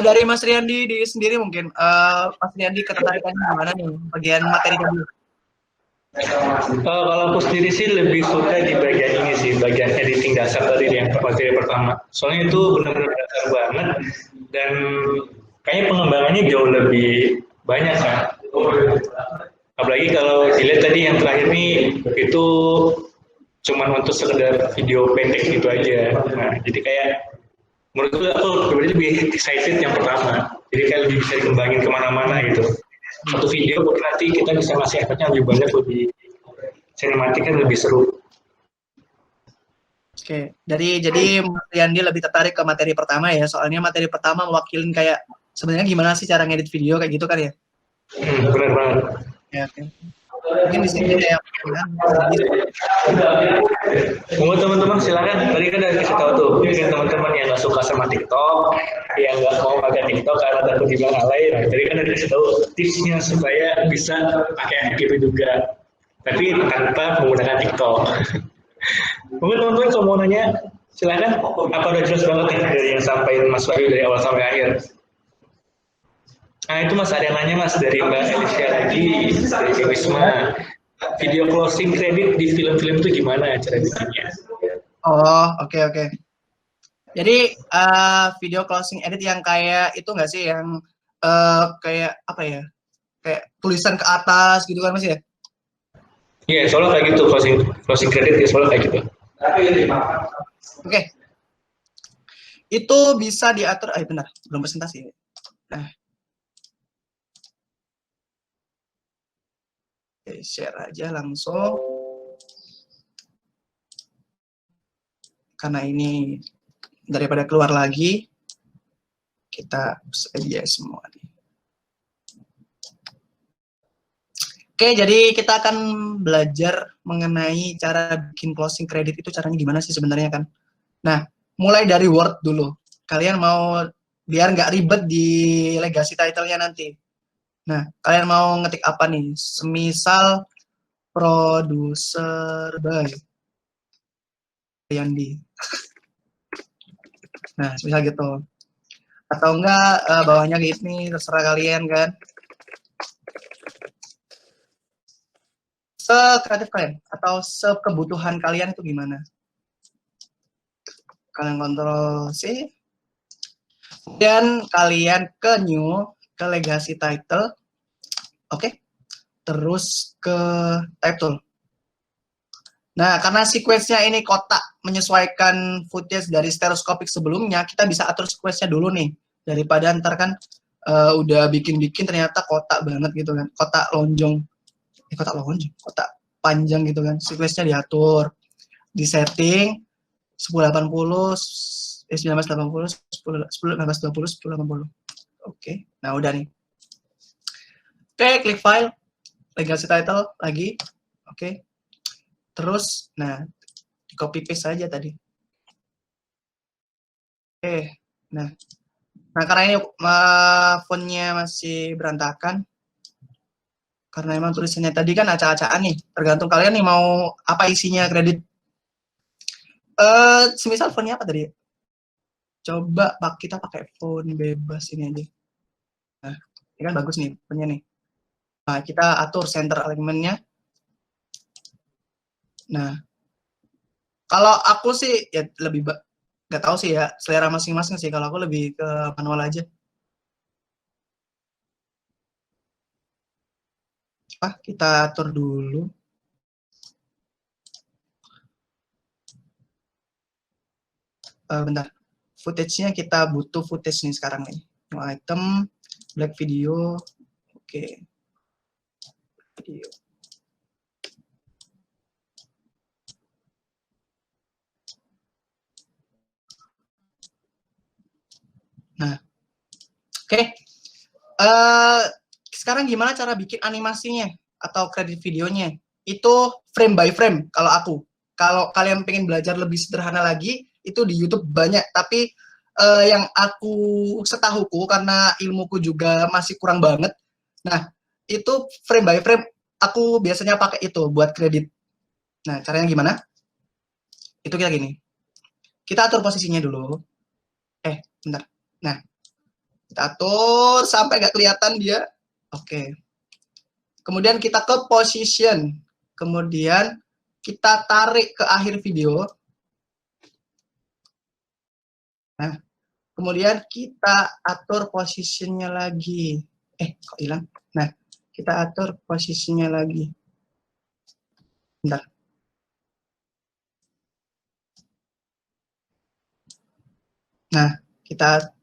Dari Mas Riyandi di sendiri mungkin, Mas Riyandi ketertarikannya gimana nih bagian materi tadi? Kalau aku sendiri sih lebih suka di bagian ini sih, bagian editing dasar tadi yang materi pertama. Soalnya itu benar-benar dasar banget dan kayaknya pengembangannya jauh lebih banyak kan. Apalagi kalau dilihat tadi yang terakhir nih itu cuman untuk sekedar video pendek gitu aja. Nah, jadi kayak menurut aku pribadi lebih excited yang pertama. Jadi kayak lebih bisa dikembangin kemana-mana gitu. Satu video mungkin nanti kita bisa ngasih efeknya lebih banyak, lebih sinematik kan lebih seru. Oke, jadi Mas Riyandi lebih tertarik ke materi pertama ya, soalnya materi pertama mewakilin kayak sebenarnya gimana sih cara ngedit video kayak gitu kan ya? Benar banget. Ya, oke. Mungkin di sini ada yang Monggo teman-teman silakan. Tadi kan udah kasih tahu tuh, mungkin teman-teman yang nggak suka sama TikTok, yang nggak mau pakai TikTok karena takut dibilang alay. Nah, tadi kan udah kasih tahu tipsnya supaya bisa pakai gitu juga, tapi tanpa menggunakan TikTok. Mungkin teman-teman kalau mau nanya silakan. Apa udah jelas banget nih dari yang sampaikan Mas Wahyu dari awal sampai akhir? Nah itu Mas ada yang nanya Mas dari Mbak Elisha lagi dari Wisma. Video closing credit di film-film itu gimana cara bikinnya? Oh, oke. Jadi video closing edit yang kayak itu nggak sih yang kayak apa ya? Kayak tulisan ke atas gitu kan Mas ya? Iya, soalnya kayak gitu closing credit ya soalnya kayak gitu. Oke. Itu bisa diatur, benar, belum presentasi. Nah. Oke, share aja langsung. Karena ini daripada keluar lagi, kita hapus aja semua. Oke, jadi kita akan belajar mengenai cara bikin closing credit itu caranya gimana sih sebenarnya kan. Nah, mulai dari Word dulu. Kalian mau, biar nggak ribet di legacy title-nya nanti. Nah, kalian mau ngetik apa nih? Semisal producer by Yandi. Nah, semisal gitu. Atau enggak bawahnya gini, terserah kalian kan. Sekreatif kalian atau sekebutuhan kalian itu gimana? Kalian kontrol C. Kemudian kalian ke new, ke legacy title. Oke. Terus ke type tool. Nah, karena sequence-nya ini kotak menyesuaikan footage dari stereoscopic sebelumnya, kita bisa atur sequence-nya dulu nih. Daripada ntar kan udah bikin-bikin ternyata kotak banget gitu kan. Kotak lonjong. Kotak panjang gitu kan. Sequence-nya diatur. Di setting 1080, 1980, 1920, 1080. Oke, nah udah nih. Oke, klik file. Legacy title lagi. Oke. Terus, nah, copy paste saja tadi. Oke, nah, Nah, karena ini fontnya masih berantakan, karena emang tulisannya tadi kan acak-acakan nih, tergantung kalian nih mau apa isinya kredit. Semisal fontnya apa tadi? Coba kita pakai font bebas ini aja. Nah, ini kan bagus nih fontnya nih. Nah, kita atur center alignment-nya. Nah, kalau aku sih ya lebih nggak tahu sih ya, selera masing-masing sih. Kalau aku lebih ke manual aja. Kita atur dulu. Bentar. Footage-nya kita butuh footage nih sekarang nih. New item, black video. Oke. Video. Nah, oke. Sekarang gimana cara bikin animasinya atau kredit videonya? Itu frame by frame kalau aku. Kalau kalian pengen belajar lebih sederhana lagi, itu di YouTube banyak. Tapi yang aku setahuku karena ilmuku juga masih kurang banget. Nah, itu frame by frame aku biasanya pakai itu buat kredit. Nah, caranya gimana? Itu kita gini. Kita atur posisinya dulu. Bentar. Nah, kita atur sampai nggak kelihatan dia. Oke. Kemudian kita ke position. Kemudian kita tarik ke akhir video. Nah, kemudian kita atur posisinya lagi. Kok hilang? Nah, kita atur posisinya lagi. Bentar. Nah, kita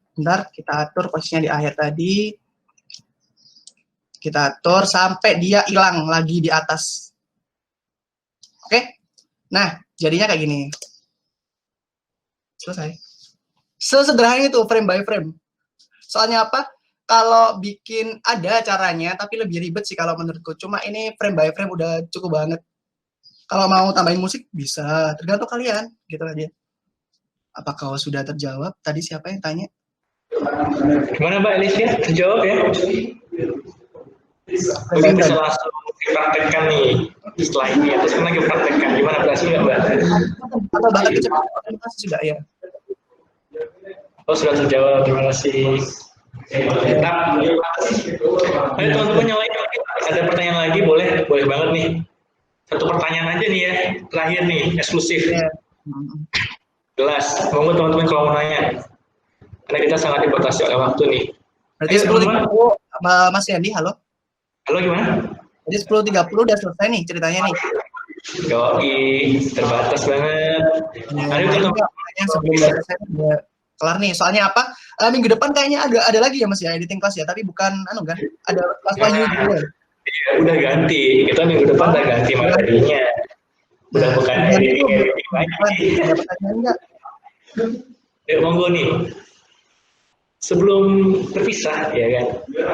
atur posisinya di akhir tadi. Kita atur sampai dia hilang lagi di atas. Oke? Nah, jadinya kayak gini. Selesai. Sesederhana itu frame by frame. Soalnya apa? Kalau bikin ada caranya, tapi lebih ribet sih kalau menurutku. Cuma ini frame by frame udah cukup banget. Kalau mau tambahin musik bisa, tergantung kalian, gitu aja. Apakah sudah terjawab? Tadi siapa yang tanya? Gimana Mbak Alicia? Terjawab ya? Mungkin bisa langsung dipraktekkan nih setelah ini, atau sekarang lagi praktekkan. Gimana, berhasil nggak Mbak? Atau bahkan kecepatan sudah ya? Oh, sudah terjawab, terima kasih. Mantap. Ayo teman-teman yang lain, ada pertanyaan lagi, boleh banget nih. Satu pertanyaan aja nih ya, terakhir nih, eksklusif. Jelas, monggo teman-teman kalau mau nanya. Karena kita sangat dibatasi oleh waktu nih. Berarti 10.30, Mas Yandi, halo? Halo, gimana? Jadi 10.30 udah selesai nih ceritanya nih. Yoi, terbatas banget. Ayo teman-teman, sebelum selesai udah kelar nih. Soalnya apa? Minggu depan kayaknya ada lagi ya Mas ya, editing kelas ya, tapi bukan kan? Ada kelas Wahyu gitu ya. Iya, udah ganti. Kita minggu depan udah ganti materinya. Udah bukan editing lagi. Ada pertanyaan enggak? Yuk, monggo nih. Sebelum berpisah, ya kan?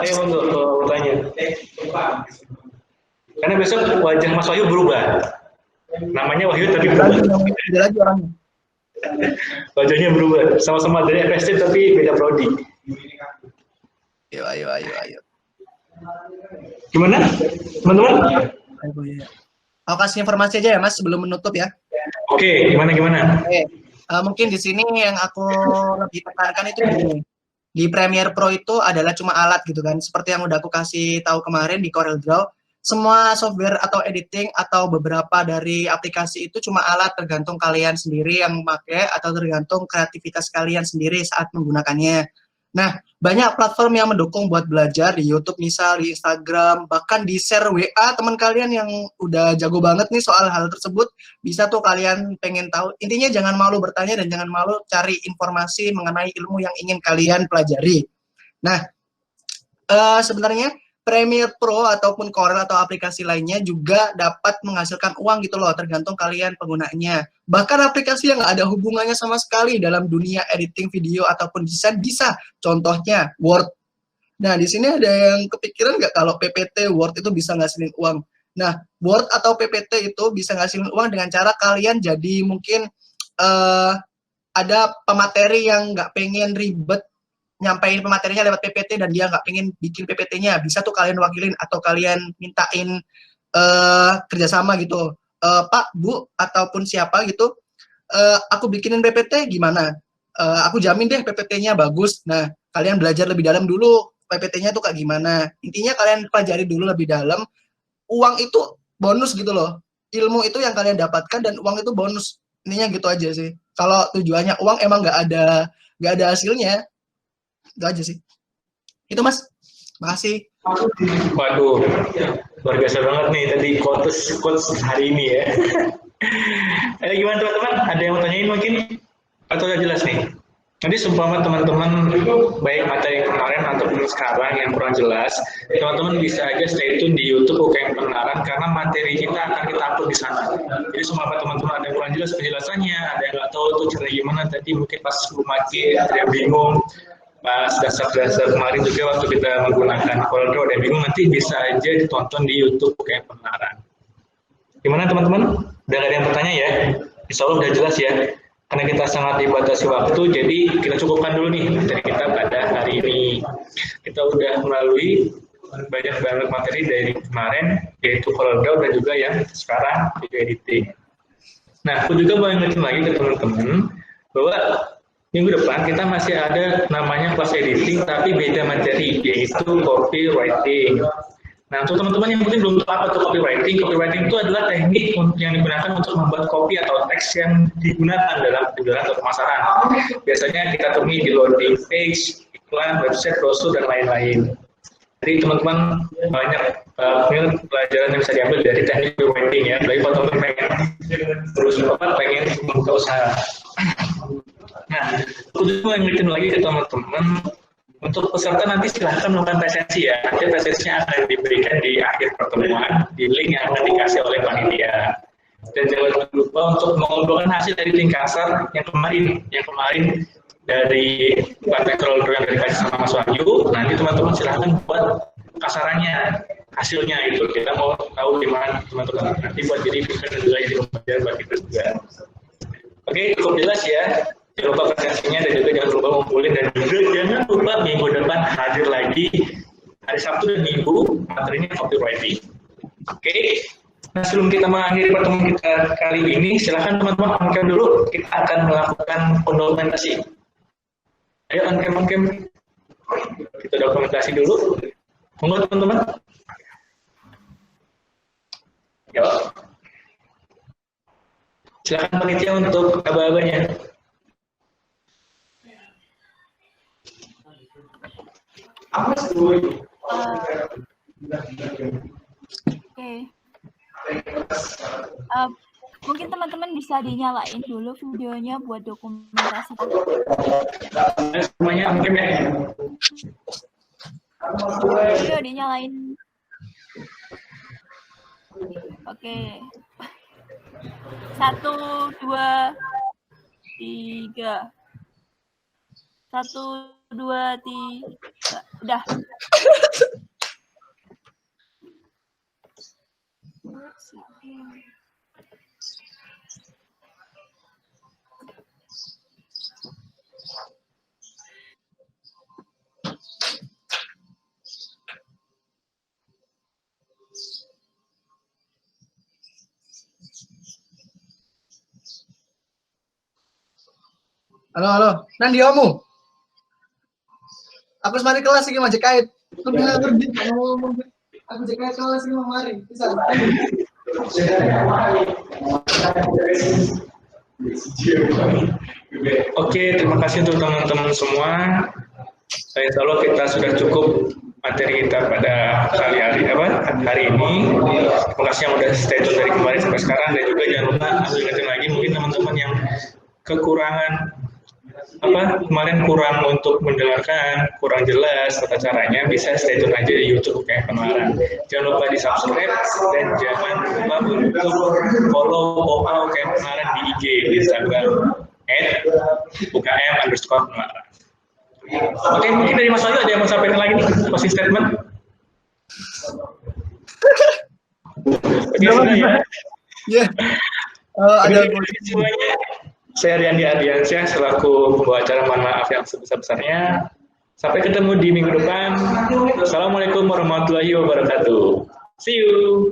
Ayo monggo kalau tanya. Karena besok wajah Mas Wahyu berubah. Namanya Wahyu tapi berubah. Beda lagi orangnya. Wajahnya berubah. Sama-sama dari FST tapi beda prodi. Ayo. Gimana, teman-teman? Aku kasih informasi aja ya Mas sebelum menutup ya. Oke, gimana? Mungkin di sini yang aku lebih tekankan itu begini. Di Premiere Pro itu adalah cuma alat gitu kan. Seperti yang udah aku kasih tahu kemarin di CorelDRAW, semua software atau editing atau beberapa dari aplikasi itu cuma alat, tergantung kalian sendiri yang pakai atau tergantung kreativitas kalian sendiri saat menggunakannya. Nah, banyak platform yang mendukung buat belajar di YouTube misal, di Instagram, bahkan di share WA teman kalian yang udah jago banget nih soal hal tersebut, bisa tuh kalian pengen tahu. Intinya jangan malu bertanya dan jangan malu cari informasi mengenai ilmu yang ingin kalian pelajari. Nah, sebenarnya Premiere Pro ataupun Corel atau aplikasi lainnya juga dapat menghasilkan uang gitu loh, tergantung kalian penggunanya. Bahkan aplikasi yang nggak ada hubungannya sama sekali dalam dunia editing video ataupun desain bisa. Contohnya Word. Nah, di sini ada yang kepikiran nggak kalau PPT Word itu bisa ngasilin uang? Nah, Word atau PPT itu bisa ngasilin uang dengan cara kalian jadi mungkin ada pemateri yang nggak pengen ribet nyampein pematerinya lewat PPT dan dia nggak pengen bikin PPT-nya, bisa tuh kalian wakilin atau kalian mintain kerjasama gitu. Pak, Bu, ataupun siapa gitu, aku bikinin PPT gimana? Aku jamin deh PPT-nya bagus. Nah, kalian belajar lebih dalam dulu PPT-nya tuh kayak gimana. Intinya kalian pelajari dulu lebih dalam. Uang itu bonus gitu loh. Ilmu itu yang kalian dapatkan dan uang itu bonus. Intinya gitu aja sih. Kalau tujuannya uang emang nggak ada hasilnya. Itu aja sih. Itu Mas. Makasih. Waduh, luar biasa banget nih tadi quotes hari ini ya. Gimana teman-teman? Ada yang mau tanyain mungkin? Atau udah jelas nih? Nanti seumpama teman-teman baik materi kemarin ataupun sekarang yang kurang jelas, teman-teman bisa aja stay tune di YouTube UKM Pengenalan karena materi kita akan kita upload di sana. Jadi seumpama teman-teman ada yang kurang jelas penjelasannya, ada yang nggak tahu itu cerita gimana tadi mungkin pas belum pakai, ada yang bingung, pas dasar-dasar kemarin juga waktu kita menggunakan Corel ada yang bingung, nanti bisa aja ditonton di YouTube UKM Pengenalan. Gimana teman-teman? Udah nggak ada yang bertanya ya? Insya Allah udah jelas ya. Karena kita sangat dibatasi waktu, jadi kita cukupkan dulu nih materi kita pada hari ini. Kita udah melalui banyak banget materi dari kemarin, yaitu Corel Draw dan juga yang sekarang video editing. Nah, aku juga mau ingetin lagi ke teman-teman bahwa minggu depan kita masih ada namanya kelas editing, tapi beda materi, yaitu copywriting. Nah, untuk teman-teman yang mungkin belum tahu apa itu copywriting itu adalah teknik yang digunakan untuk membuat copy atau teks yang digunakan dalam penjualan atau pemasaran. Biasanya kita temui di landing page, iklan, website, brosur, dan lain-lain. Jadi teman-teman banyak pelajaran yang bisa diambil dari teknik copywriting ya. Bagi kalau teman pengen terus pengen membuka usaha. Nah, aku juga ingetin lagi ke teman-teman. Untuk peserta nanti silahkan melakukan presensi ya. Nanti presensinya akan diberikan di akhir pertemuan di link yang akan dikasih oleh panitia. Dan jangan lupa untuk mengumpulkan hasil dari ringkasan yang kemarin dari partai Corel Draw yang dikasih sama Mas Wahyu. Nanti teman-teman silahkan buat kasarannya hasilnya itu. Kita mau tahu di mana teman-teman nanti buat jadi pikir dan juga jadi pembelajaran buat kita juga. Oke, cukup jelas ya. Jangan lupa presensinya dan juga jangan lupa ngumpulin dan juga jangan lupa minggu depan hadir lagi hari Sabtu dan Minggu materinya copywriting. Oke. Nah, sebelum kita mengakhiri pertemuan kita kali ini, silahkan teman-teman on-cam dulu. Kita akan melakukan pendokumentasi. Ayo on-cam. Kita dokumentasi dulu. Monggo teman-teman. Yuk. Silahkan panitia untuk aba-abanya. Oke. Mungkin teman-teman bisa dinyalain dulu videonya buat dokumentasi. Semuanya mungkin ya. Video dinyalain. Oke. 1, 2, 3. 1, 2, 3. Udah. Halo. Nandiomu. Aku semari kelas iki majek kait. Aku bilang ngerti ngomong. Aku jek kait kelas iki mari. Bisa. Oke, terima kasih untuk teman-teman semua. Saya tahu kita sudah cukup materi kita pada hari ini. Terima kasih yang udah stay tune dari kemarin sampai sekarang dan juga jangan lupa aku ingetin lagi mungkin teman-teman yang kekurangan kemarin kurang untuk mendengarkan, kurang jelas tata caranya, bisa stay tune aja di YouTube UKM Pengenalan. Jangan lupa di subscribe dan jangan lupa untuk follow UKM Pengenalan di IG, di Instagram @ukm_pengenalan. Oke, mungkin dari Mas Wahyu ada yang mau sampaikan lagi nih, closing statement. Oke, sudah ya. Ya. Ada semuanya. Saya Riyandi Ardiansyah selaku pembawa acara, mohon maaf yang sebesar-besarnya. Sampai ketemu di minggu depan. Assalamualaikum warahmatullahi wabarakatuh. See you.